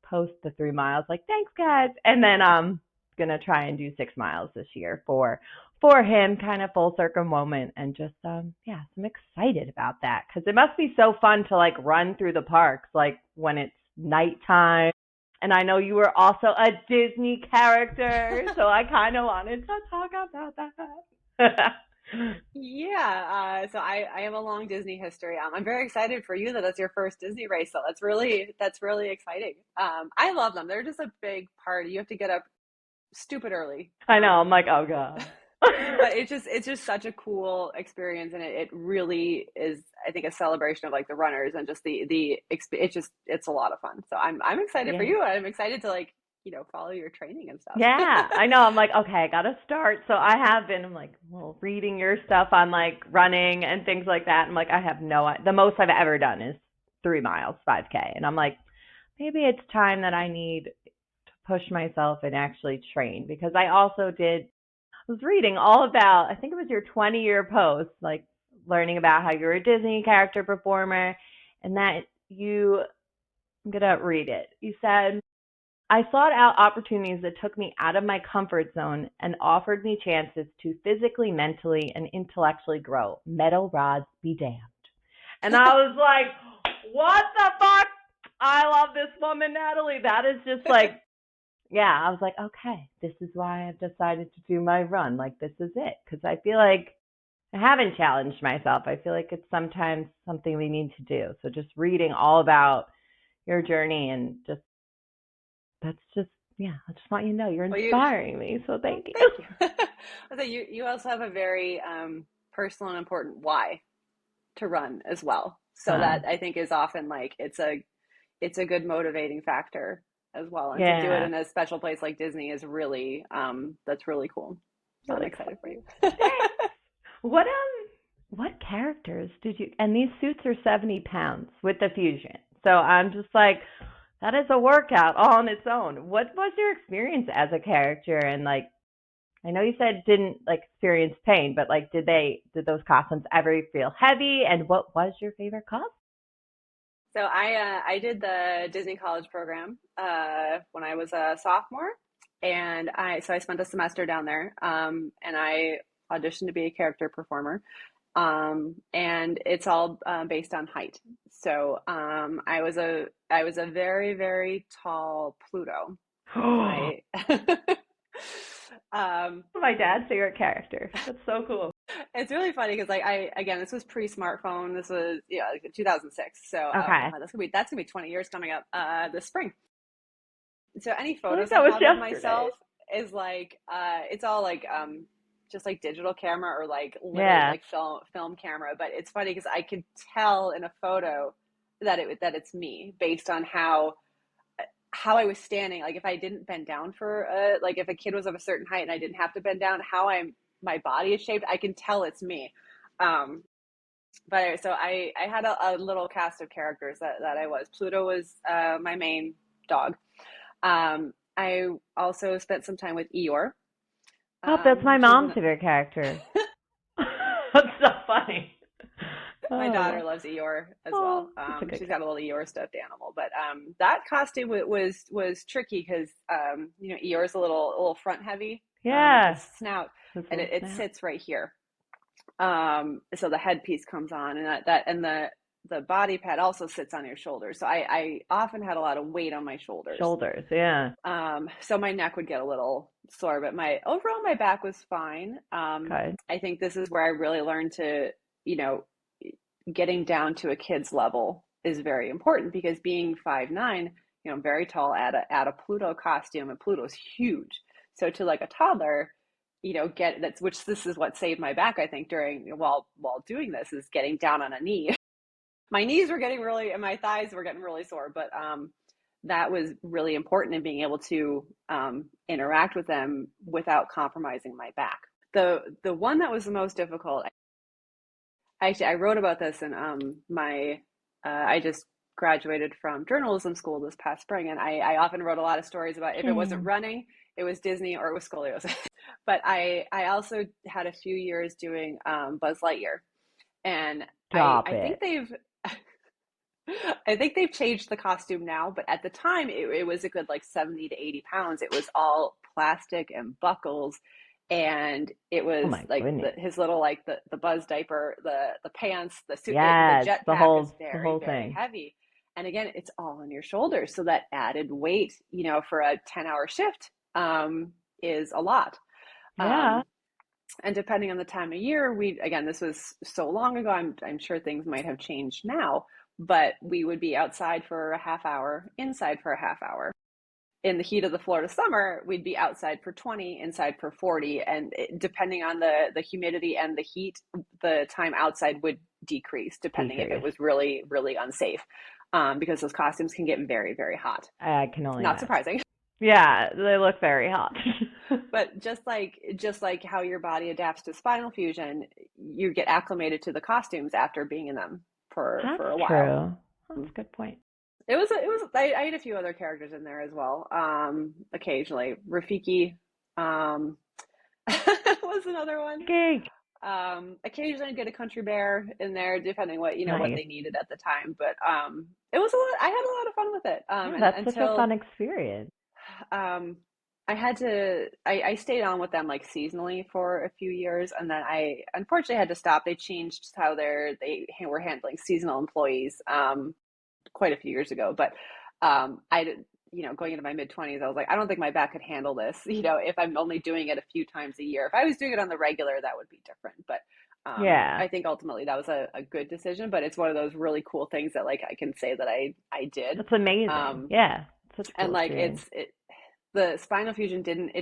S1: post the 3 miles. Like, thanks guys. And then I'm going to try and do 6 miles this year for him, kind of full circle moment. And just, I'm excited about that, because it must be so fun to like run through the parks, like when it's nighttime. And I know you were also a Disney character, so I kind of wanted to talk about that.
S2: Yeah, so I have a long Disney history. I'm very excited for you that that's your first Disney race. So that's really exciting. I love them. They're just a big party. You have to get up stupid early.
S1: I know. I'm like, oh god.
S2: But it's just such a cool experience, and it really is, I think, a celebration of like the runners and just it's a lot of fun. So I'm excited for you. I'm excited to like, follow your training and stuff.
S1: Yeah, I know. I'm like, okay, I got to start. So I have been, I'm like, well, reading your stuff on like running and things like that. I'm like, I have the most I've ever done is 3 miles, 5K. And I'm like, maybe it's time that I need to push myself and actually train, because I was reading all about, I think it was your 20-year post, like learning about how you're a Disney character performer, and that I'm going to read it. You said, I sought out opportunities that took me out of my comfort zone and offered me chances to physically, mentally, and intellectually grow. Metal rods be damned. And I was like, what the fuck? I love this woman, Natalie. That is just like, I was like, okay, this is why I've decided to do my run. Like, this is it. Because I feel like I haven't challenged myself. I feel like it's sometimes something we need to do. So just reading all about your journey and I just want you to know you're inspiring me. So thank you.
S2: So you also have a very personal and important why to run as well. So that I think is often like, it's a good motivating factor as well. And to do it in a special place like Disney is really, that's really cool. So I'm excited for you.
S1: What characters did you, and these suits are 70 pounds with the fusion. So I'm just like, that is a workout all on its own. What was your experience as a character? And like, I know you said didn't like experience pain, but like, did those costumes ever feel heavy? And what was your favorite costume?
S2: So I did the Disney College program when I was a sophomore, and I spent a semester down there, and I auditioned to be a character performer, and it's all based on height. So I was a very, very tall Pluto. My
S1: dad's favorite character. That's so cool.
S2: It's really funny because like again, this was pre-smartphone. This was like 2006. So
S1: okay.
S2: That's gonna be 20 years coming up this spring. So any photos I have of myself is like it's all like just like digital camera or like literally like film camera. But it's funny because I could tell in a photo that it's me based on how I was standing. Like if I didn't bend down for like if a kid was of a certain height and I didn't have to bend down, my body is shaped, I can tell it's me. But so I had a little cast of characters that I was. Pluto was my main dog. I also spent some time with Eeyore,
S1: Oh, that's my
S2: which is
S1: mom's favorite character. That's so funny.
S2: my
S1: Oh,
S2: daughter loves Eeyore as
S1: oh,
S2: well.
S1: such a good
S2: She's got a little Eeyore stuffed animal, but that costume was tricky because Eeyore's a little front heavy with his
S1: yeah.
S2: snout,
S1: His
S2: and
S1: little
S2: it
S1: snout.
S2: sits right here. So the headpiece comes on, and that and the body pad also sits on your shoulders. So I often had a lot of weight on my shoulders.
S1: Shoulders, yeah.
S2: So my neck would get a little sore, but my back was fine.
S1: Good.
S2: I think this is where I really learned to, you know, getting down to a kid's level is very important because being 5'9", very tall, at a Pluto costume, and Pluto's huge. So to like a toddler, get that's which this is what saved my back, I think, during while doing this, is getting down on a knee. My knees were getting really, and my thighs were getting really sore, but that was really important in being able to interact with them without compromising my back. The one that was the most difficult, actually, I wrote about this in my I just graduated from journalism school this past spring, and I often wrote a lot of stories about if it wasn't
S1: Hmm.
S2: running, it was Disney or it was scoliosis. But I also had a few years doing Buzz Lightyear, and
S1: Stop
S2: I think
S1: it.
S2: they've I think they've changed the costume now, but at the time it was a good like 70 to 80 pounds. It was all plastic and buckles. And it
S1: Oh
S2: was
S1: my
S2: like
S1: goodness.
S2: his little, like the Buzz diaper, the pants, the suit, the
S1: Yes,
S2: jetpack is
S1: the
S2: very,
S1: whole
S2: very
S1: thing.
S2: heavy. And again, it's all on your shoulders. So that added weight, for a 10-hour shift, is a lot.
S1: Yeah.
S2: Um, and depending on the time of year, again, this was so long ago, I'm sure things might have changed now, but we would be outside for a half hour, inside for a half hour. In the heat of the Florida summer, we'd be outside for 20, inside for 40. And depending on the humidity and the heat, the time outside would decrease, depending if it
S1: Decrease.
S2: was really, really unsafe, because those costumes can get very, very hot.
S1: I can only
S2: Not
S1: imagine.
S2: surprising.
S1: Yeah, they look very hot.
S2: But just like how your body adapts to spinal fusion, you get acclimated to the costumes after being in them for
S1: That's
S2: a while.
S1: true. That's a good point.
S2: I had a few other characters in there as well. Occasionally Rafiki was another one.
S1: Geek.
S2: Occasionally I'd get a country bear in there, depending what
S1: Nice.
S2: they needed at the time. But it was a lot. I had a lot of fun with it.
S1: Yeah,
S2: And
S1: that's such a fun
S2: until
S1: experience.
S2: um, I stayed on with them like seasonally for a few years, and then I unfortunately had to stop. They changed how they were handling seasonal employees quite a few years ago. But I did, going into my mid 20s, I was like, I don't think my back could handle this. If I'm only doing it a few times a year. If I was doing it on the regular, that would be different. But
S1: Yeah.
S2: I think ultimately that was a good decision. But it's one of those really cool things that like I can say that I did.
S1: That's amazing.
S2: Um,
S1: Yeah. Such a
S2: and
S1: cool
S2: like
S1: experience.
S2: the spinal fusion didn't,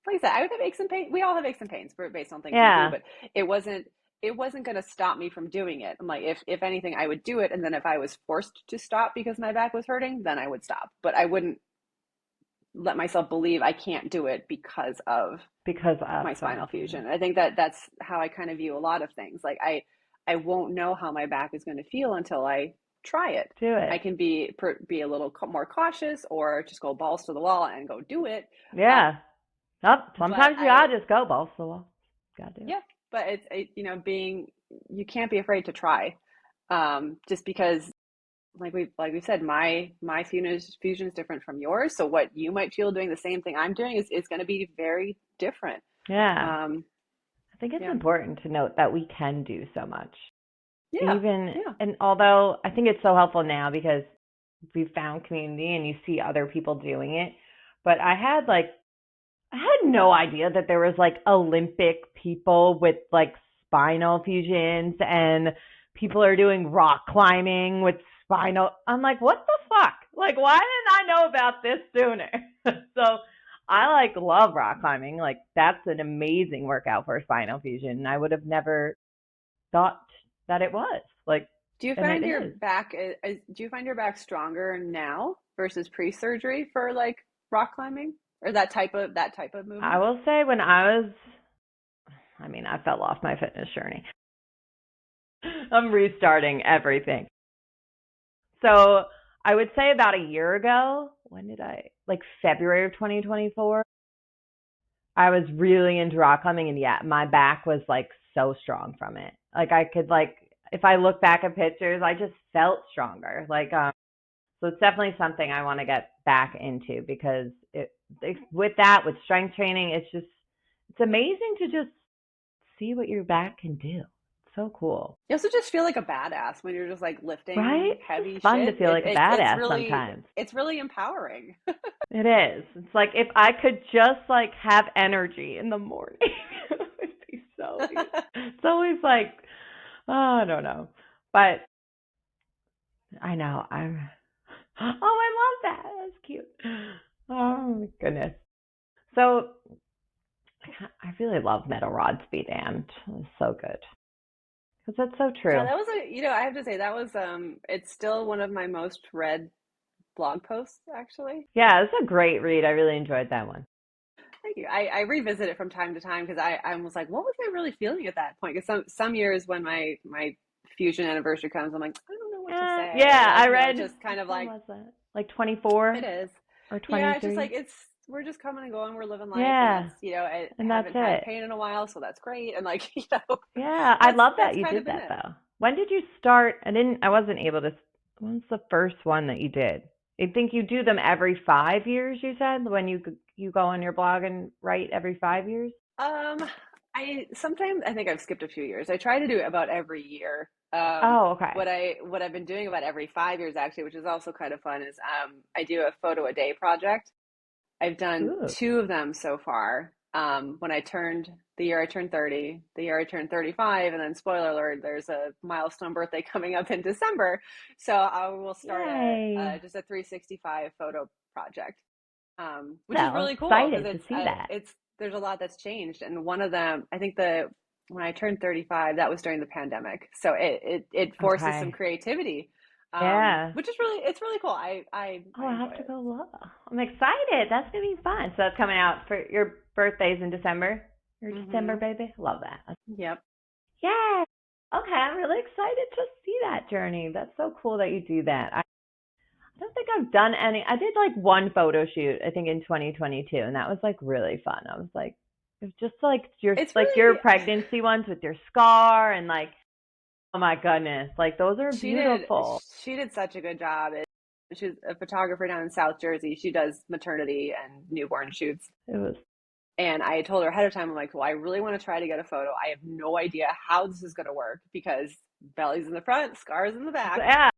S2: like I said, I would have aches and pains. We all have aches and pains based on things we do,
S1: Yeah.
S2: but it wasn't going to stop me from doing it. I'm like, if anything, I would do it, and then if I was forced to stop because my back was hurting, then I would stop. But I wouldn't let myself believe I can't do it because of
S1: Because of
S2: my
S1: spinal
S2: spinal
S1: fusion.
S2: fusion. I think that's how I kind of view a lot of things. Like I won't know how my back is going to feel until I try it.
S1: Do
S2: I
S1: it.
S2: can be a little more cautious, or just go balls to the wall and go do it. Uh,
S1: Yeah. Oh,
S2: but
S1: sometimes you gotta just go balls to the wall. Gotta do it.
S2: yeah, but being, you can't be afraid to try. Just because, like we said, my fusion is different from yours. So what you might feel doing the same thing I'm doing is going to be very different.
S1: Yeah.
S2: Um,
S1: I think it's
S2: yeah,
S1: important to note that we can do so much.
S2: yeah,
S1: Even,
S2: yeah.
S1: and although I think it's so helpful now because we've found community and you see other people doing it, but I had no idea that there was like Olympic people with like spinal fusions and people are doing rock climbing with spinal. I'm like, what the fuck? Like, why didn't I know about this sooner? So I like love rock climbing. Like, that's an amazing workout for spinal fusion. I would have never thought that it was. Like,
S2: Do you
S1: and it
S2: find your
S1: is.
S2: back do you find your back stronger now versus pre-surgery for like rock climbing, or that type of
S1: I
S2: movement?
S1: will say I mean, I fell off my fitness journey. I'm restarting everything. So I would say about a year ago, when did I, like February of 2024, I was really into rock climbing, and yeah, my back was like so strong from it. Like I could like, if I look back at pictures, I just felt stronger. Like, so it's definitely something I want to get back into because with that, with strength training, it's amazing to just see what your back can do. It's so cool.
S2: You also just feel like a badass when you're just like lifting
S1: Right?
S2: heavy
S1: It's fun to
S2: shit.
S1: feel like a badass sometimes.
S2: It's really empowering.
S1: It is. It's like if I could just like have energy in the morning, it would be so easy. It's always like, oh, I don't know. But I know. Oh, I love that. That's cute. Oh, my goodness. So I really love Metal Rods Be Damned. It's so good. Because that's so
S2: Yeah,
S1: true.
S2: that was I have to say that was it's still one of my most read blog posts actually.
S1: Yeah, it's a great read. I really enjoyed that one.
S2: Thank you. I revisit it from time to time because I was like, what was I really feeling at that point? Because some years when my fusion anniversary comes, I'm like, I don't know what to say, or
S1: Yeah,
S2: like,
S1: I read,
S2: just kind of
S1: when
S2: like
S1: was that? Like 24
S2: it is.
S1: or
S2: Yeah, it's just
S1: 23?
S2: like we're just coming and going, we're living life, and
S1: Yeah,
S2: it's I
S1: and that's
S2: haven't had
S1: it.
S2: pain in a while, so that's great, and like
S1: Yeah, I love that
S2: that's
S1: you
S2: kind of
S1: did
S2: been
S1: that
S2: it.
S1: though. When did you start? I wasn't able to. When was the first one that you did? I think you do them every 5 years. You said when you go on your blog and write every 5 years.
S2: Um, I sometimes I think I've skipped a few years. I try to do it about every year.
S1: Oh, okay.
S2: What I've been doing about every 5 years actually, which is also kind of fun, is I do a photo a day project. I've done
S1: Ooh,
S2: two of them so far. When I turned the year I turned 30, the year I turned 35, and then spoiler alert, there's a milestone birthday coming up in December. So I will start
S1: yay!
S2: just a 365 photo project, which is
S1: So
S2: really cool because
S1: excited to see that.
S2: it's there's a lot that's changed, and one of them, I think the when I turned 35, that was during the pandemic, so it forces some
S1: Okay.
S2: creativity,
S1: Yeah.
S2: which is really it's really cool.
S1: Oh,
S2: I
S1: I
S2: enjoy
S1: have to
S2: it.
S1: go look. I'm excited. That's gonna be fun. So that's coming out for your birthday's in December. Your December
S2: Hmm.
S1: baby. Love that.
S2: Yep.
S1: Yay! Okay, I'm really excited to see that journey. That's so cool that you do that. I don't think I've done any. I did like one photo shoot, I think in 2022, and that was like really fun. I was like, it was just
S2: It's
S1: like your
S2: really
S1: pregnancy ones with your scar and like, oh my goodness, like those are
S2: she did
S1: beautiful.
S2: she did such a good job. She's a photographer down in South Jersey. She does maternity and newborn shoots.
S1: It was
S2: And I told her ahead of time, I'm like, well, I really want to try to get a photo. I have no idea how this is going to work because belly's in the front, scars in the back.
S1: yeah,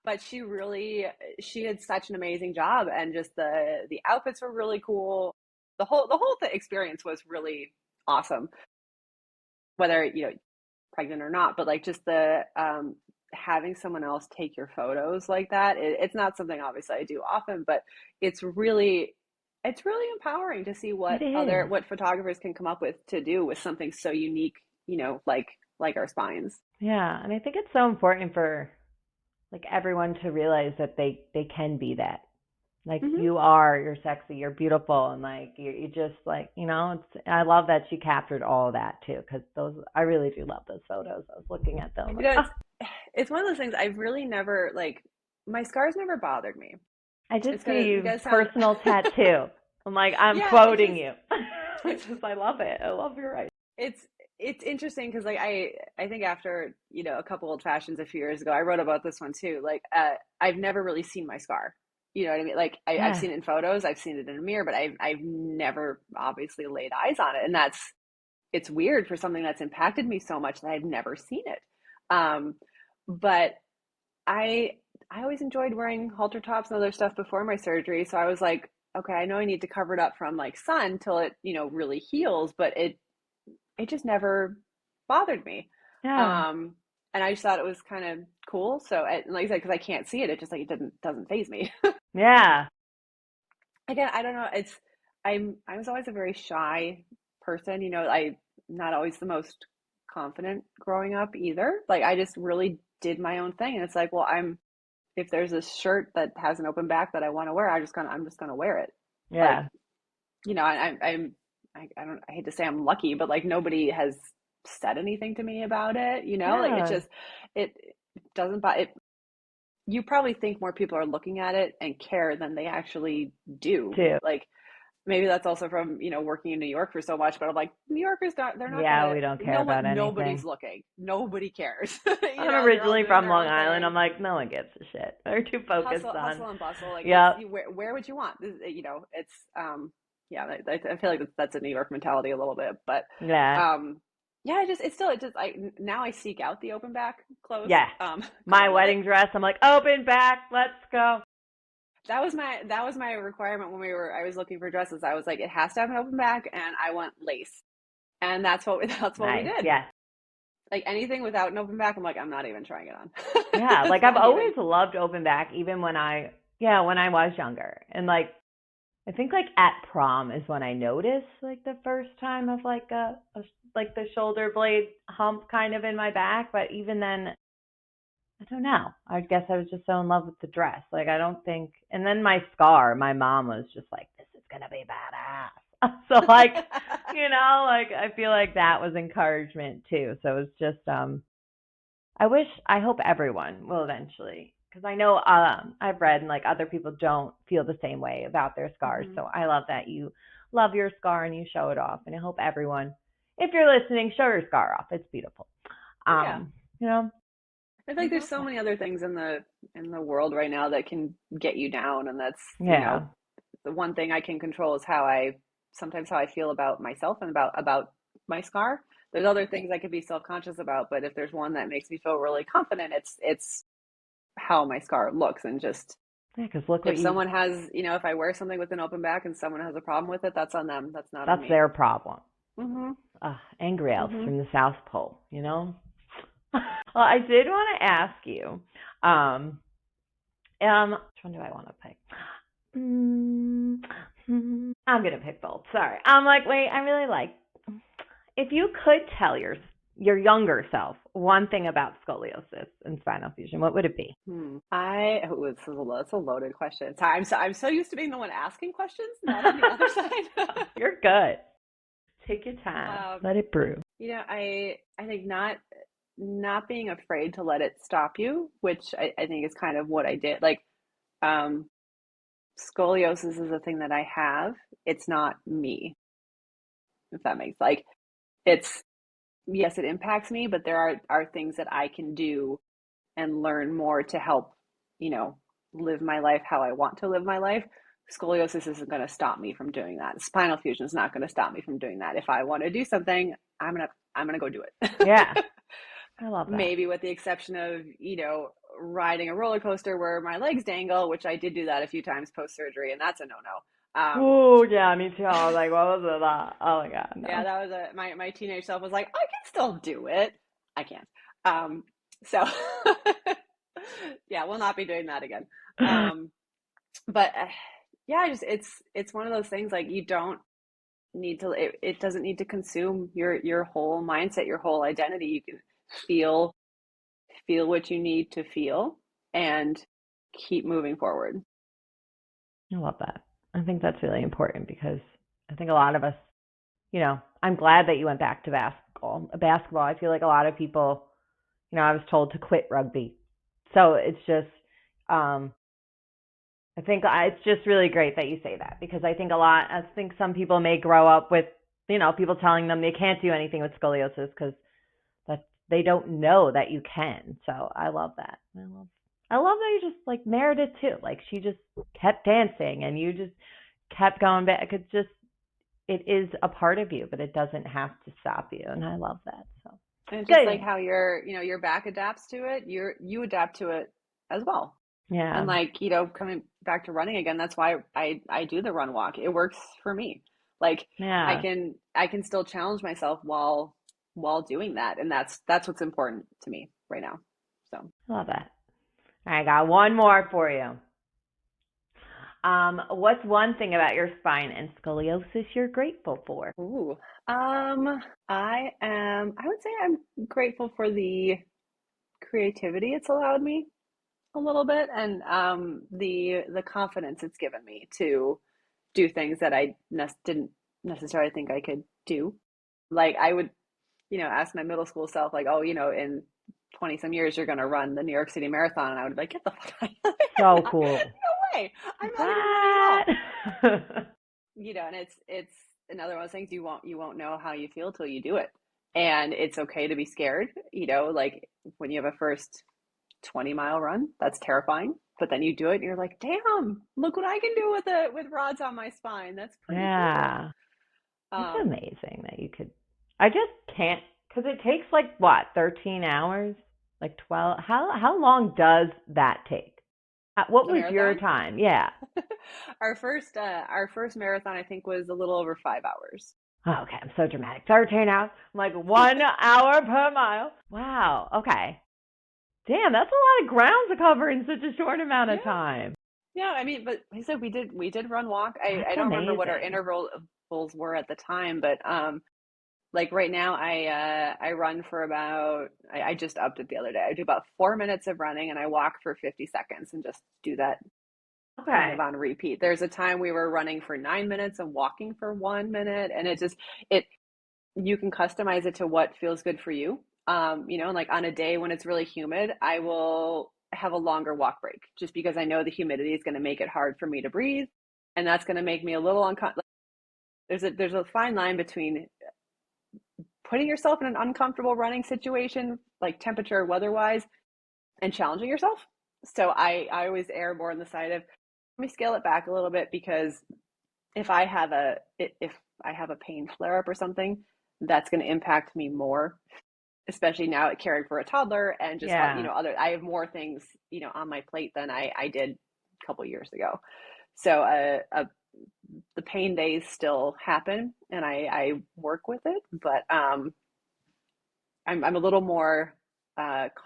S2: But she did such an amazing job, and just the outfits were really cool. The whole experience was really awesome. Whether pregnant or not, but like just the having someone else take your photos like that, it's not something obviously I do often, but it's really it's really empowering to see
S1: it is.
S2: what photographers can come up with to do with something so unique, like our spines.
S1: Yeah, and I think it's so important for like everyone to realize that they can be that. Like
S2: Hmm.
S1: you're sexy, you're beautiful, and like you just like I love that she captured all of that too, because those I really do love those photos. I was looking at them, I'm like, oh,
S2: It's one of those things I've really never like my scars never bothered me.
S1: I did
S2: It's
S1: see
S2: gonna
S1: you
S2: sound
S1: personal tattoo. I'm like, I'm
S2: yeah,
S1: quoting you.
S2: it's
S1: I love it. I love your right.
S2: it's it's interesting because like I think after a couple old fashions a few years ago, I wrote about this one too. Like I've never really seen my scar. You know what I mean? Like I've
S1: Yeah,
S2: seen it in photos, I've seen it in a mirror, but I've never obviously laid eyes on it, and it's weird for something that's impacted me so much that I've never seen it. Um, but I I always enjoyed wearing halter tops and other stuff before my surgery, so I was like, okay, I know I need to cover it up from like sun till it really heals, but it just never bothered me.
S1: yeah,
S2: Um, and I just thought it was kind of cool. So, like I said, because I can't see it, it just like it doesn't phase me.
S1: yeah.
S2: Again, I don't know. I was always a very shy person. I not always the most confident growing up either. Like I just really did my own thing, and it's like, well, if there's a shirt that has an open back that I want to wear, I'm just gonna wear it. Like
S1: Yeah.
S2: I don't I hate to say I'm lucky, but like nobody has said anything to me about it, like
S1: Yeah.
S2: it doesn't buy it. you probably think more people are looking at it and care than they actually do.
S1: too.
S2: Like maybe that's also from, working in New York for so much, but I'm like, New Yorkers not, they're not
S1: Yeah,
S2: gonna,
S1: we don't care
S2: no one,
S1: about
S2: nobody's
S1: anything.
S2: looking. Nobody cares.
S1: I'm
S2: They're all
S1: originally
S2: doing
S1: from
S2: their
S1: Long
S2: own
S1: Island.
S2: thing.
S1: I'm like, no one gives a shit. They're too focused on.
S2: Hustle and bustle. Like it's
S1: Yep.
S2: where would you want? It's yeah. I feel like that's a New York mentality a little bit, but
S1: Yeah.
S2: um, yeah. It just I now I seek out the open back clothes
S1: Yeah.
S2: because I
S1: My
S2: love it.
S1: wedding dress. I'm like, open back. Let's go.
S2: That was my requirement when I was looking for dresses. I was like, it has to have an open back, and I want lace, and that's what we
S1: Nice.
S2: did.
S1: Yeah.
S2: Like anything without an open back, I'm like, I'm not even trying it on.
S1: Yeah.
S2: It's
S1: Like I've
S2: not even.
S1: always loved open back, even when I was younger. And like, I think like at prom is when I noticed like the first time of like like the shoulder blade hump kind of in my back. But even then, I don't know. I guess I was just so in love with the dress. Like I don't think. And then my scar, my mom was just like, "This is gonna be badass." So like, like I feel like that was encouragement too. So it's just I hope everyone will eventually, because I know I've read and like other people don't feel the same way about their scars.
S2: Hmm.
S1: So I love that you love your scar and you show it off. And I hope everyone, if you're listening, show your scar off. It's beautiful.
S2: Yeah.
S1: Um, you know,
S2: I feel
S1: I
S2: like there's
S1: love
S2: so
S1: that.
S2: many other things in the world right now that can get you down, and that's,
S1: Yeah.
S2: the one thing I can control is sometimes how I feel about myself and about my scar. There's other things I could be self-conscious about, but if there's one that makes me feel really confident, it's how my scar looks. And just
S1: Yeah, because look what
S2: if
S1: you,
S2: someone has, if I wear something with an open back and someone has a problem with it, that's on them. That's not on
S1: that's
S2: me.
S1: their problem.
S2: Mhm.
S1: Angry elves
S2: Mhm.
S1: from the South Pole. Well, I did want to ask you, um, which one do I want to pick? I'm gonna pick both. Sorry. I'm like, wait, I really like. If you could tell your younger self one thing about scoliosis and spinal fusion, what would it be?
S2: That's a loaded question. Sorry, I'm so used to being the one asking questions, not on the other side.
S1: You're good. Take your time.
S2: Um,
S1: Let it brew.
S2: I think not being afraid to let it stop you, which I think is kind of what I did. Like, um, scoliosis is a thing that I have. It's not me, if that makes like it's yes, it impacts me, but there are things that I can do and learn more to help, you know, live my life how I want to live my life. Scoliosis isn't going to stop me from doing that. Spinal fusion is not going to stop me from doing that. If I want to do something, I'm gonna go do
S1: Yeah,
S2: it.
S1: I love that.
S2: Maybe with the exception of, riding a roller coaster where my legs dangle, which I did do that a few times post surgery, and that's a no no.
S1: Oh yeah, me too. I was like, what was it? Oh my god,
S2: Yeah,
S1: no.
S2: that was my teenage self was like, I can still do it. I can't. So yeah, we'll not be doing that again. Um, but yeah, it's one of those things like you don't need to. It doesn't need to consume your whole mindset, your whole identity. You can feel what you need to feel and keep moving forward.
S1: I love that. I think that's really important because I think a lot of us, I'm glad that you went back to basketball. Basketball, I feel like a lot of people, I was told to quit rugby. So it's just, um, I think it's just really great that you say that because I think some people may grow up with, people telling them they can't do anything with scoliosis because that they don't know that you can. So I love that. I love that you just like Meredith too. Like she just kept dancing and you just kept going back. It is a part of you, but it doesn't have to stop you. And I love that. So
S2: And it's just like
S1: good.
S2: how your back adapts to it, you adapt to it as well. And
S1: Yeah.
S2: like, coming back to running again, that's why I do the run walk. It works for me. Like
S1: Yeah.
S2: I can still challenge myself while doing that. And that's what's important to me right now. So,
S1: I love that. I got one more for you. What's one thing about your spine and scoliosis you're grateful for?
S2: ooh. I would say I'm grateful for the creativity it's allowed me a little bit, and the confidence it's given me to do things that I didn't necessarily think I could do. Like I would, ask my middle school self, like, oh, in 20 some years you're going to run the New York City Marathon. And I would be like, get the fuck out of here. I'm
S1: So
S2: not,
S1: cool.
S2: no way. I'm not even running at
S1: What?
S2: all. And it's another one of those things you won't know how you feel till you do it. And it's okay to be scared, like when you have a first 20-mile run, that's terrifying. But then you do it and you're like, damn, look what I can do with rods on my spine. That's pretty cool.
S1: Yeah. That's
S2: Um,
S1: amazing that you could. I just can't, because it takes like what, 13 hours? Like 12? How long does that take? What
S2: the
S1: was your
S2: marathon,
S1: time? Yeah.
S2: our first marathon, I think, was a little over 5 hours.
S1: Oh, okay, I'm so dramatic. 13 hours. I'm like 1 hour per mile. Wow. Okay. Damn, that's a lot of ground to cover in such a short amount of
S2: Yeah.
S1: time.
S2: Yeah, I mean, but like I said we did run walk. I
S1: That's
S2: don't remember what our
S1: amazing.
S2: intervals were at the time, but like right now I run for about I just upped it the other day. I do about 4 minutes of running and I walk for 50 seconds and just do that kind of
S1: Okay.
S2: on repeat. There's a time we were running for 9 minutes and walking for 1 minute, and it you can customize it to what feels good for you. And like on a day when it's really humid, I will have a longer walk break just because I know the humidity is going to make it hard for me to breathe, and that's going to make me a little uncomfortable. There's a fine line between putting yourself in an uncomfortable running situation, like temperature, weather-wise, and challenging yourself. So I always err more on the side of let me scale it back a little bit because if I have a pain flare up or something, that's going to impact me more, especially now at caring for a toddler and just
S1: Yeah.
S2: other. I have more things on my plate than I did a couple years ago. So the pain days still happen, and I work with it, but I'm a little more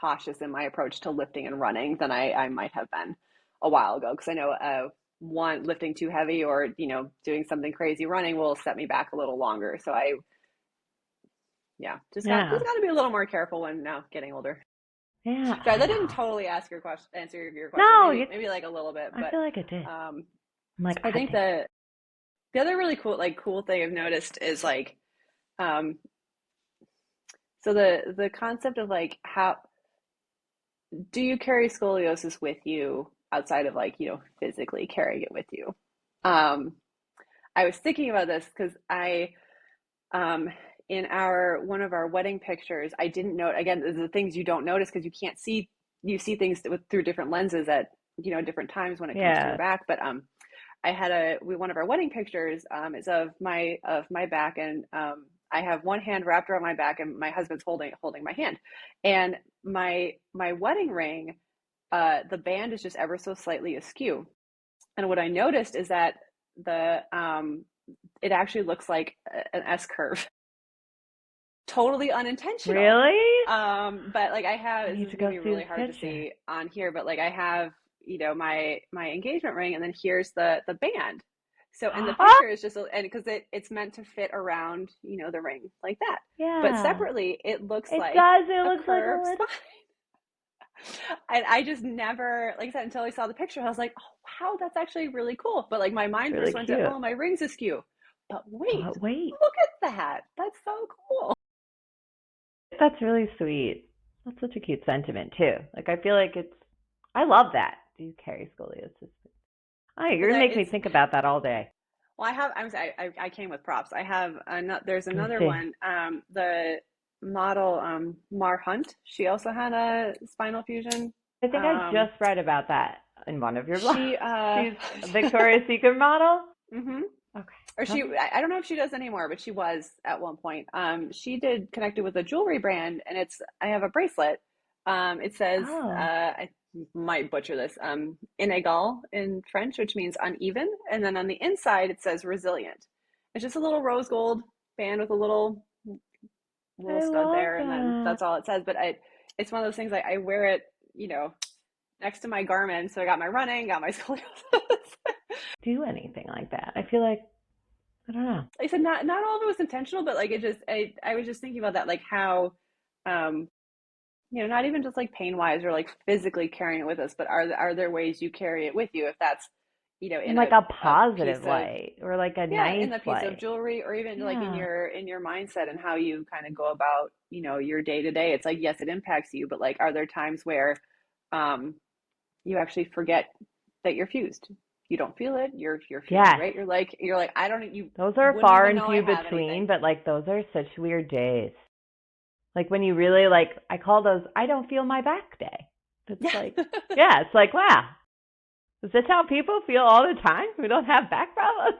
S2: cautious in my approach to lifting and running than I might have been a while ago because I know one lifting too heavy or doing something crazy running will set me back a little longer. So I yeah just
S1: Yeah.
S2: got to be a little more careful when now getting older.
S1: Yeah,
S2: Sorry,
S1: I
S2: that didn't
S1: know.
S2: totally answer your question.
S1: No,
S2: Maybe like a little bit,
S1: I
S2: but
S1: feel like it did.
S2: um,
S1: I'm like,
S2: I
S1: I
S2: think
S1: think.
S2: the other really cool thing I've noticed is like um, so the concept of like how do you carry scoliosis with you outside of like physically carrying it with you? um I was thinking about this because I um in our one of our wedding pictures I didn't note, again, the things you don't notice because you see things through different lenses at different times when it comes to your
S1: Yeah.
S2: back. But I had one of our wedding pictures is of my back, and I have one hand wrapped around my back, and my husband's holding my hand, and my wedding ring, the band is just ever so slightly askew. And what I noticed is that the it actually looks like an S curve, totally unintentional.
S1: Really?
S2: But like
S1: I
S2: this
S1: need
S2: is
S1: to
S2: gonna
S1: go
S2: be
S1: see
S2: really
S1: this
S2: hard to
S1: picture.
S2: see on here, but like I have, my engagement ring, and then here's the band. So, and the
S1: Oh,
S2: picture is just, and because it's meant to fit around, the ring like that. But
S1: yeah.
S2: separately, it looks
S1: It
S2: like
S1: does. It
S2: a
S1: looks like a
S2: curved
S1: little.
S2: spine. And I just never, like I said, until I saw the picture, I was like, oh, wow, that's actually really cool. But like my
S1: It's
S2: mind
S1: really
S2: first went to,
S1: cute.
S2: oh, my ring's askew. But wait,
S1: But wait,
S2: look at that. That's so cool.
S1: that's really sweet. That's such a cute sentiment too. Like I feel like it's. I love that. Do you carry scoliosis? Oh, you're
S2: Because
S1: gonna make me
S2: it's,
S1: think about that all day.
S2: well, I'm sorry, I came with props. I have another, there's
S1: Let me
S2: another
S1: see.
S2: one. The model, Mar Hunt, she also had a spinal fusion.
S1: I think I
S2: Um,
S1: just read about that in one of your blogs.
S2: she,
S1: She's a Victoria's Secret model.
S2: hmm
S1: Okay.
S2: or
S1: Tell
S2: she,
S1: me.
S2: I don't know if she does anymore, but she was at one point. She did connected with a jewelry brand, and I have a bracelet. It says,
S1: Oh.
S2: I might butcher this, inégal in French, which means uneven. And then on the inside, it says resilient. It's just a little rose gold band with a little
S1: I
S2: stud
S1: love
S2: there, and then
S1: that.
S2: that's all it says. But it's one of those things, I wear it, next to my garment. So I got my running, got my scoliosis.
S1: Do anything like that. I feel like I don't know.
S2: Like I said, not all of it was intentional, but like it just, I was just thinking about that, like how, um, not even just like pain wise or like physically carrying it with us, but are there ways you carry it with you if that's,
S1: In
S2: in
S1: like a
S2: a
S1: positive
S2: piece of,
S1: light or like a
S2: yeah,
S1: nice
S2: in the piece of
S1: light.
S2: jewelry, or even like
S1: Yeah.
S2: in your mindset and how you kind of go about, your day to day. It's like, yes, it impacts you, but like, are there times where um you actually forget that you're fused? You don't feel it. You're feeling
S1: Yes.
S2: great. You're like, I don't, you
S1: Those are
S2: wouldn't
S1: far
S2: even
S1: and
S2: know I
S1: few
S2: have
S1: between,
S2: anything.
S1: but like those are such weird days. Like when you really like, I call those, I don't feel my back day. It's
S2: Yeah.
S1: like, yeah, it's like, wow, is this how people feel all the time who don't have back problems?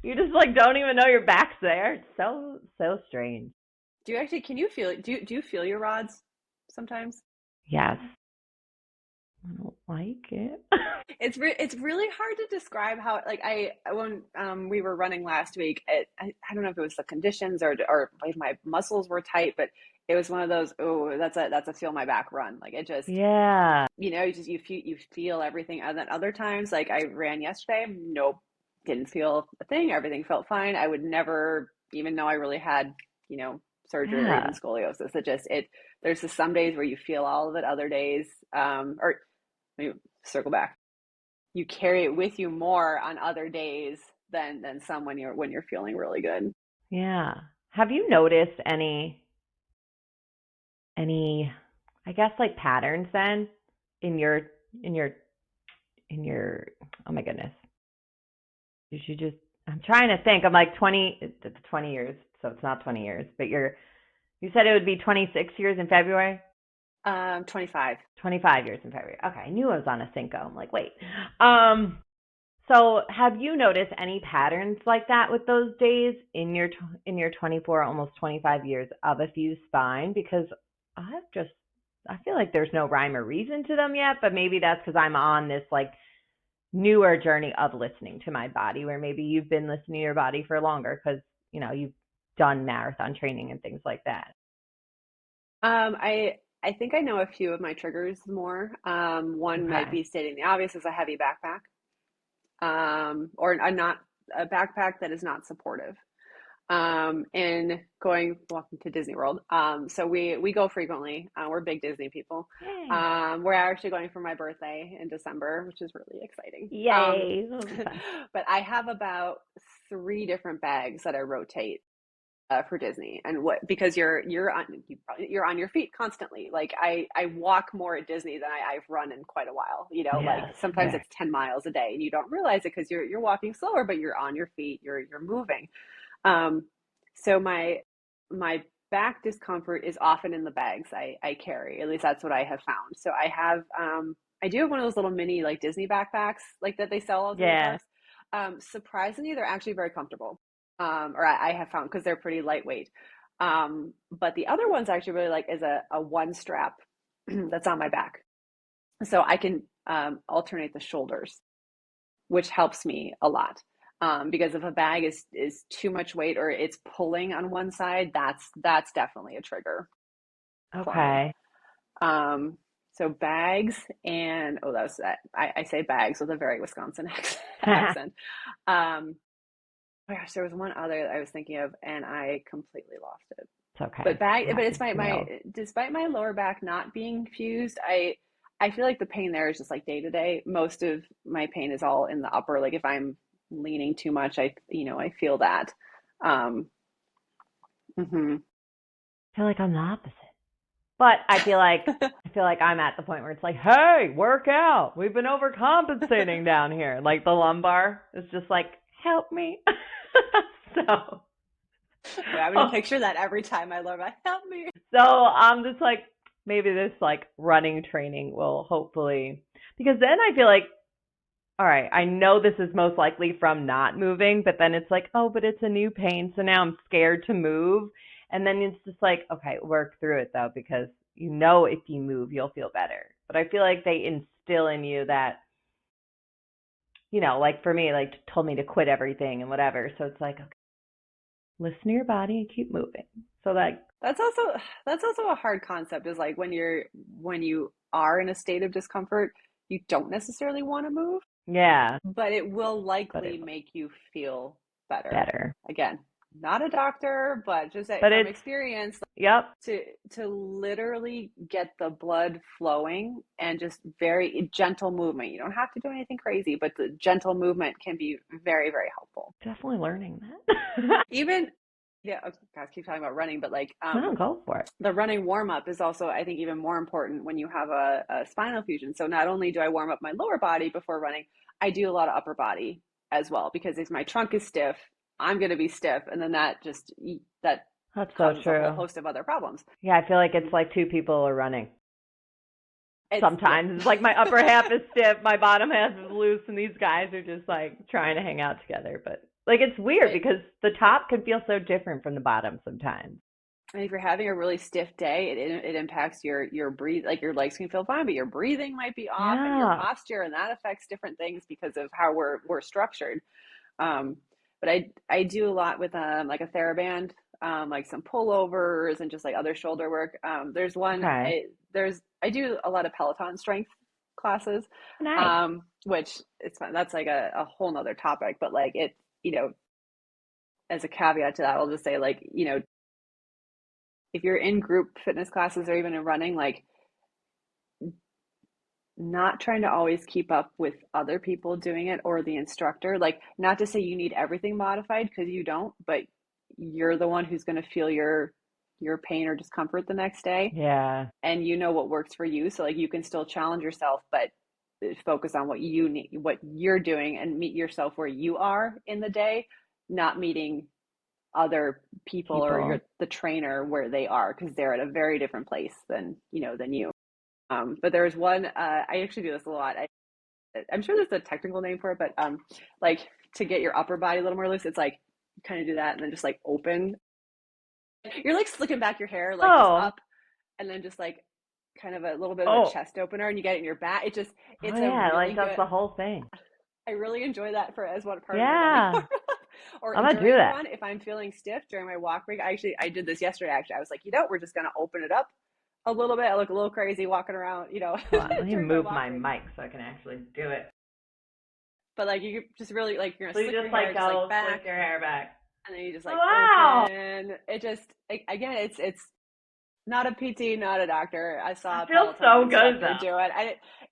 S1: You just like don't even know your back's there. It's so strange.
S2: Do you actually, can you feel it? Do you feel your rods sometimes?
S1: Yes. I don't like it.
S2: It's really hard to describe how, like, when we were running last week, I don't know if it was the conditions, or if my muscles were tight, but it was one of those, oh, that's a feel my back run. Like, it just,
S1: Yeah.
S2: you feel everything. And then other times, like I ran yesterday, nope, didn't feel a thing. Everything felt fine. I would never even know I really had, you know, surgery or even
S1: Yeah.
S2: scoliosis. There's just some days where you feel all of it, other days, or let me circle back. You carry it with you more on other days than some when you're feeling really good.
S1: Yeah. Have you noticed any I guess like patterns then in your in your in your oh my goodness. You should just I'm trying to think. I'm like 20 years, so it's not 20 years, but you said it would be 26 years in February?
S2: 25.
S1: 25 years in February. Okay, I knew I was on a Cinco. I'm like, wait. Um so have you noticed any patterns like that with those days in your 24 almost 25 years of a fused spine? Because I've just I feel like there's no rhyme or reason to them yet, but maybe that's because I'm on this like newer journey of listening to my body, where maybe you've been listening to your body for longer because you've done marathon training and things like that.
S2: I think I know a few of my triggers more. One might
S1: Okay.
S2: be stating the obvious, is a heavy backpack, or not a backpack that is not supportive. And walking to Disney World. So we go frequently. We're big Disney people.
S1: Yay.
S2: We're actually going for my birthday in December, which is really exciting.
S1: Yay. That'll be fun.
S2: But I have about three different bags that I rotate for Disney, and what because you're on your feet constantly. Like, I walk more at Disney than I've run in quite a while. Like
S1: Yes.
S2: sometimes
S1: Very.
S2: it's 10 miles a day, and you don't realize it because you're walking slower, but you're on your feet. You're moving. Um, so my back discomfort is often in the bags I carry. At least that's what I have found. So I do have one of those little mini like Disney backpacks like that they sell all through the
S1: Yeah.
S2: parks. Surprisingly, they're actually very comfortable. Or I have found, because they're pretty lightweight. But the other ones I actually really like is a one strap that's on my back. So I can alternate the shoulders, which helps me a lot. Because if a bag is too much weight, or it's pulling on one side, that's definitely a trigger for me.
S1: Okay.
S2: Um, so bags, and oh, that was that. I say bags with a very Wisconsin accent. Um, oh gosh, there was one other that I was thinking of, and I completely lost it.
S1: It's
S2: But
S1: okay. It
S2: it's
S1: happens
S2: my
S1: to me
S2: my
S1: all.
S2: despite my lower back not being fused, I feel like the pain there is just like day to day. Most of my pain is all in the upper. Like if I'm leaning too much, I feel that. Um, mhm.
S1: I feel like I'm the opposite. But I feel like I'm at the point where it's like, hey, work out. We've been overcompensating down here. Like the lumbar is just like, help me. so
S2: Yeah, I'm gonna picture that every time I learn about help me.
S1: so I'm just like maybe this like running training will hopefully because then I feel like all right, I know this is most likely from not moving, but then it's like, oh, but it's a new pain, so now I'm scared to move. And then it's just like, okay, work through it though, because if you move, you'll feel better. But I feel like they instill in you that, like for me, like told me to quit everything and whatever. So it's like, okay, listen to your body and keep moving. So that,
S2: That's also that's also a hard concept, is like when you are in a state of discomfort, you don't necessarily want to move,
S1: yeah,
S2: but it will
S1: but
S2: likely
S1: it
S2: make you feel better.
S1: better.
S2: Again, not a doctor, but just
S1: But
S2: from
S1: it's,
S2: experience,
S1: yep,
S2: to literally get the blood flowing and just very gentle movement. You don't have to do anything crazy, but the gentle movement can be very, very helpful.
S1: definitely learning that.
S2: Even, yeah, oh, guys, keep talking about running, but like
S1: No, go for it.
S2: the running warm up is also, I think, even more important when you have a spinal fusion. So not only do I warm up my lower body before running, I do a lot of upper body as well, because if my trunk is stiff, I'm going to be stiff, and then that
S1: That's so
S2: causes a whole
S1: true.
S2: host of other problems.
S1: Yeah, I feel like it's like two people are running.
S2: Yeah.
S1: Sometimes it's like my upper half is stiff, my bottom half is loose, and these guys are just like trying to hang out together. But like it's weird
S2: Right.
S1: because the top can feel so different from the bottom sometimes.
S2: And if you're having a really stiff day, it impacts your breathe. Like your legs can feel fine, but your breathing might be off, and your
S1: Yeah.
S2: posture, and that affects different things because of how we're structured. Um, but I do a lot with like a TheraBand, like some pullovers and just like other shoulder work. There's one
S1: Okay.
S2: I do a lot of Peloton strength classes,
S1: Nice.
S2: which it's fun. That's like a whole nother topic, but like it, you know, as a caveat to that, I'll just say like, if you're in group fitness classes or even in running, like not trying to always keep up with other people doing it or the instructor. Like, not to say you need everything modified, because you don't, but you're the one who's going to feel your pain or discomfort the next day,
S1: Yeah.
S2: and you know what works for you. So like you can still challenge yourself, but focus on what you need, what you're doing, and meet yourself where you are in the day, not meeting other people or
S1: People.
S2: the trainer where they are, because they're at a very different place than you. But there's one, I actually do this a lot. I'm sure there's a technical name for it, but like to get your upper body a little more loose, it's like you kind of do that and then just like open. You're like slicking back your hair, like just
S1: Oh.
S2: up, and then just like kind of a little bit of a
S1: Oh.
S2: chest opener, and you get it in your back.
S1: Oh
S2: It's a
S1: yeah,
S2: really
S1: like does
S2: good.
S1: the whole thing.
S2: I really enjoy that for as one part of my running
S1: Yeah.
S2: warm up. Or
S1: I'm gonna do
S2: during a
S1: that.
S2: run, if I'm feeling stiff during my walk break. I did this yesterday. Actually, I was like, we're just gonna open it up a little bit. I look a little crazy walking around,
S1: Hold on, let me
S2: during my
S1: move
S2: walk
S1: my
S2: break.
S1: mic so I can actually do it.
S2: But like you just really, like, you're
S1: So
S2: gonna
S1: you
S2: slick your
S1: just like
S2: hair just like
S1: go
S2: back,
S1: slick your hair back.
S2: and then you just
S1: Oh,
S2: like
S1: wow.
S2: open. It just, again, it's not a PT, not a doctor. I saw
S1: That
S2: a
S1: feels
S2: Peloton
S1: so good
S2: instructor
S1: though.
S2: do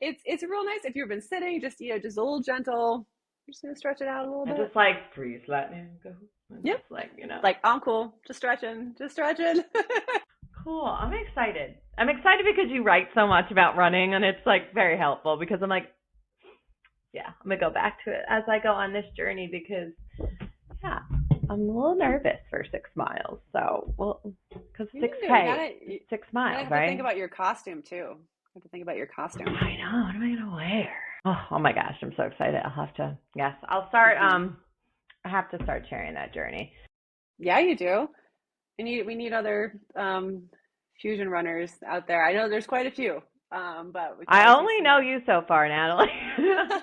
S2: it. It's real nice if you've been sitting, just just a little gentle. You're just gonna stretch it out a little
S1: And
S2: bit.
S1: just like please let me go. And
S2: Yep.
S1: just like,
S2: Like, I'm cool. Just stretching. Just stretching.
S1: cool. I'm excited. I'm excited because you write so much about running and it's like very helpful because I'm like, yeah, I'm gonna go back to it as I go on this journey because yeah, I'm a little nervous for 6 miles. So, well, because
S2: You can do it.
S1: 6K,
S2: You
S1: 6 miles,
S2: have to think
S1: right?
S2: about your costume too. You have to think about your costume.
S1: I know. What am I gonna wear? Oh my gosh, I'm so excited. I'll have to. Yes, I'll start.
S2: Hmm.
S1: I have to start sharing that journey.
S2: Yeah, you do. We need other fusion runners out there. I know there's quite a few, but we could
S1: I
S2: always use
S1: only
S2: some
S1: know
S2: more.
S1: you so far, Natalie.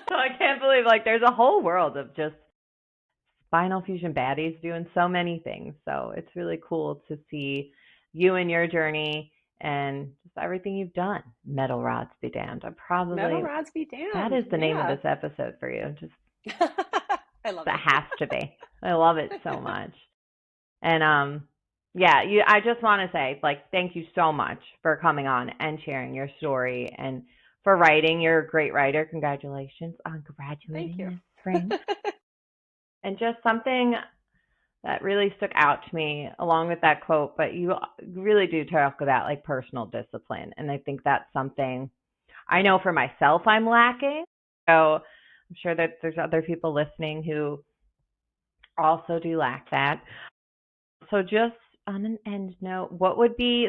S1: So I can't believe like there's a whole world of just spinal fusion baddies doing so many things. So it's really cool to see you and your journey and just everything you've done. Metal rods be damned. I'm
S2: Metal
S1: probably
S2: rods be
S1: that
S2: damned.
S1: is the name of
S2: Yeah.
S1: this episode for you. Just
S2: I love
S1: that
S2: it.
S1: has to be. I love it so much. And yeah, I just want to say like thank you so much for coming on and sharing your story and for writing. You're a great writer. Congratulations on
S2: Thank
S1: graduating
S2: you.
S1: this spring. And just something that really stuck out to me along with that quote, but you really do talk about like personal discipline. And I think that's something I know for myself I'm lacking. So I'm sure that there's other people listening who also do lack that. So just on an end note, what would be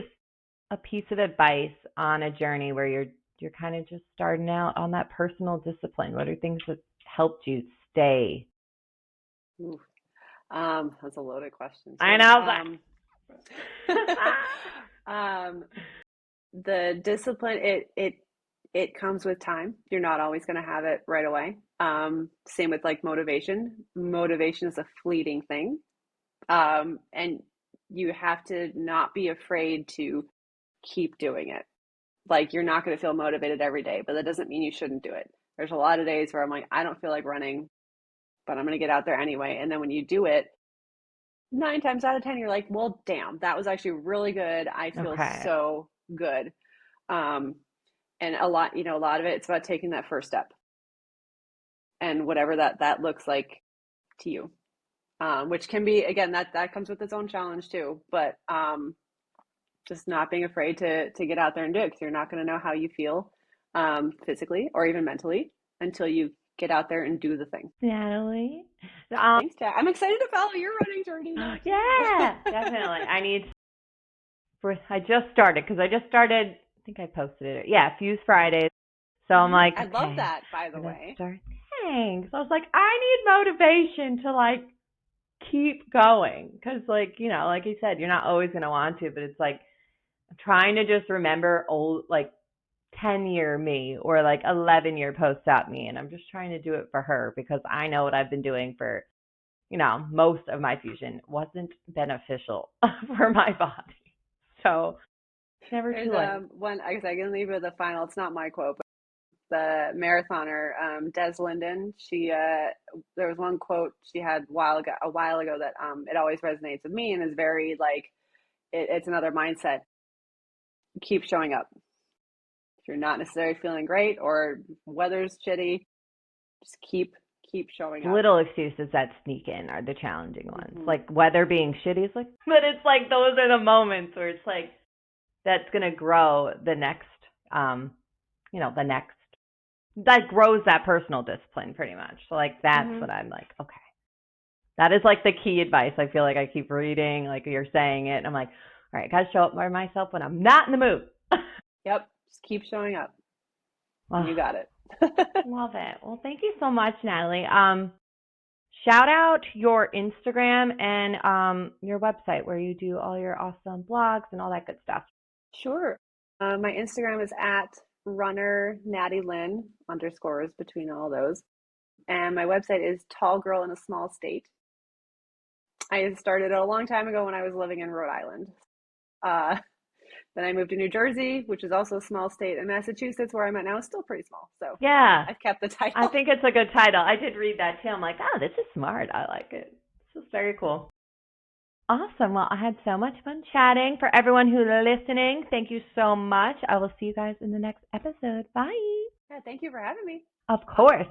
S1: a piece of advice on a journey where you're kind of just starting out on that personal discipline? What are things that helped you stay?
S2: Ooh, that's a loaded question
S1: I
S2: too.
S1: know.
S2: Um, the discipline, it comes with time. You're not always going to have it right away. Same with like motivation. Motivation is a fleeting thing. And you have to not be afraid to keep doing it. Like, you're not going to feel motivated every day, but that doesn't mean you shouldn't do it. There's a lot of days where I'm like, I don't feel like running, but I'm going to get out there anyway. And then when you do it, nine times out of 10, you're like, well, damn, that was actually really good. I feel
S1: Okay.
S2: so good. Um, and a lot of it, it's about taking that first step and whatever that looks like to you. Which can be, again, that comes with its own challenge too. But just not being afraid to get out there and do it, because you're not going to know how you feel physically or even mentally until you get out there and do the thing.
S1: Natalie.
S2: Thanks, Dad. I'm excited to follow your running journey now too.
S1: Yeah, definitely. I just started because I just started, I think I posted it. Yeah, Fuse Fridays. So I'm like,
S2: I love
S1: okay,
S2: that, by the
S1: we're gonna
S2: way.
S1: start. Thanks. I was like, I need motivation to like keep going because, like, like you said, you're not always gonna want to, but it's like trying to just remember old, like 10-year me or like 11-year post-op me, and I'm just trying to do it for her because I know what I've been doing for most of my fusion wasn't beneficial for my body. So it's never
S2: There's
S1: too late.
S2: one, I guess I can leave with a final. It's not my quote, but the marathoner, Des Linden. There was one quote she had a while ago that it always resonates with me and is very like it's another mindset. Keep showing up. If you're not necessarily feeling great or weather's shitty, just keep showing up.
S1: Little excuses that sneak in are the challenging ones.
S2: Mm-hmm.
S1: Like weather being shitty is like, but it's like those are the moments where it's like that's gonna grow the next, the next that grows that personal discipline pretty much. So like that's
S2: Mm-hmm.
S1: what I'm like, okay. That is like the key advice. I feel like I keep reading, like you're saying it, and I'm like, all right, I gotta show up for myself when I'm not in the mood.
S2: Yep. Just keep showing up. And
S1: Oh,
S2: you got it.
S1: love it. Well, thank you so much, Natalie. Shout out your Instagram and your website where you do all your awesome blogs and all that good stuff.
S2: Sure. My Instagram is at runner Natty Lynn underscores between all those. And my website is Tall Girl in a Small State. I started it a long time ago when I was living in Rhode Island. Uh, then I moved to New Jersey, which is also a small state, and Massachusetts, where I'm at now, is still pretty small. So
S1: Yeah,
S2: I've kept the
S1: I
S2: title.
S1: think it's a good title. I did read that too. I'm like, oh, this is smart. I like it. This is very cool. Awesome. Well, I had so much fun chatting. For everyone who's listening, thank you so much. I will see you guys in the next episode. Bye.
S2: Yeah, thank you for having me.
S1: Of course.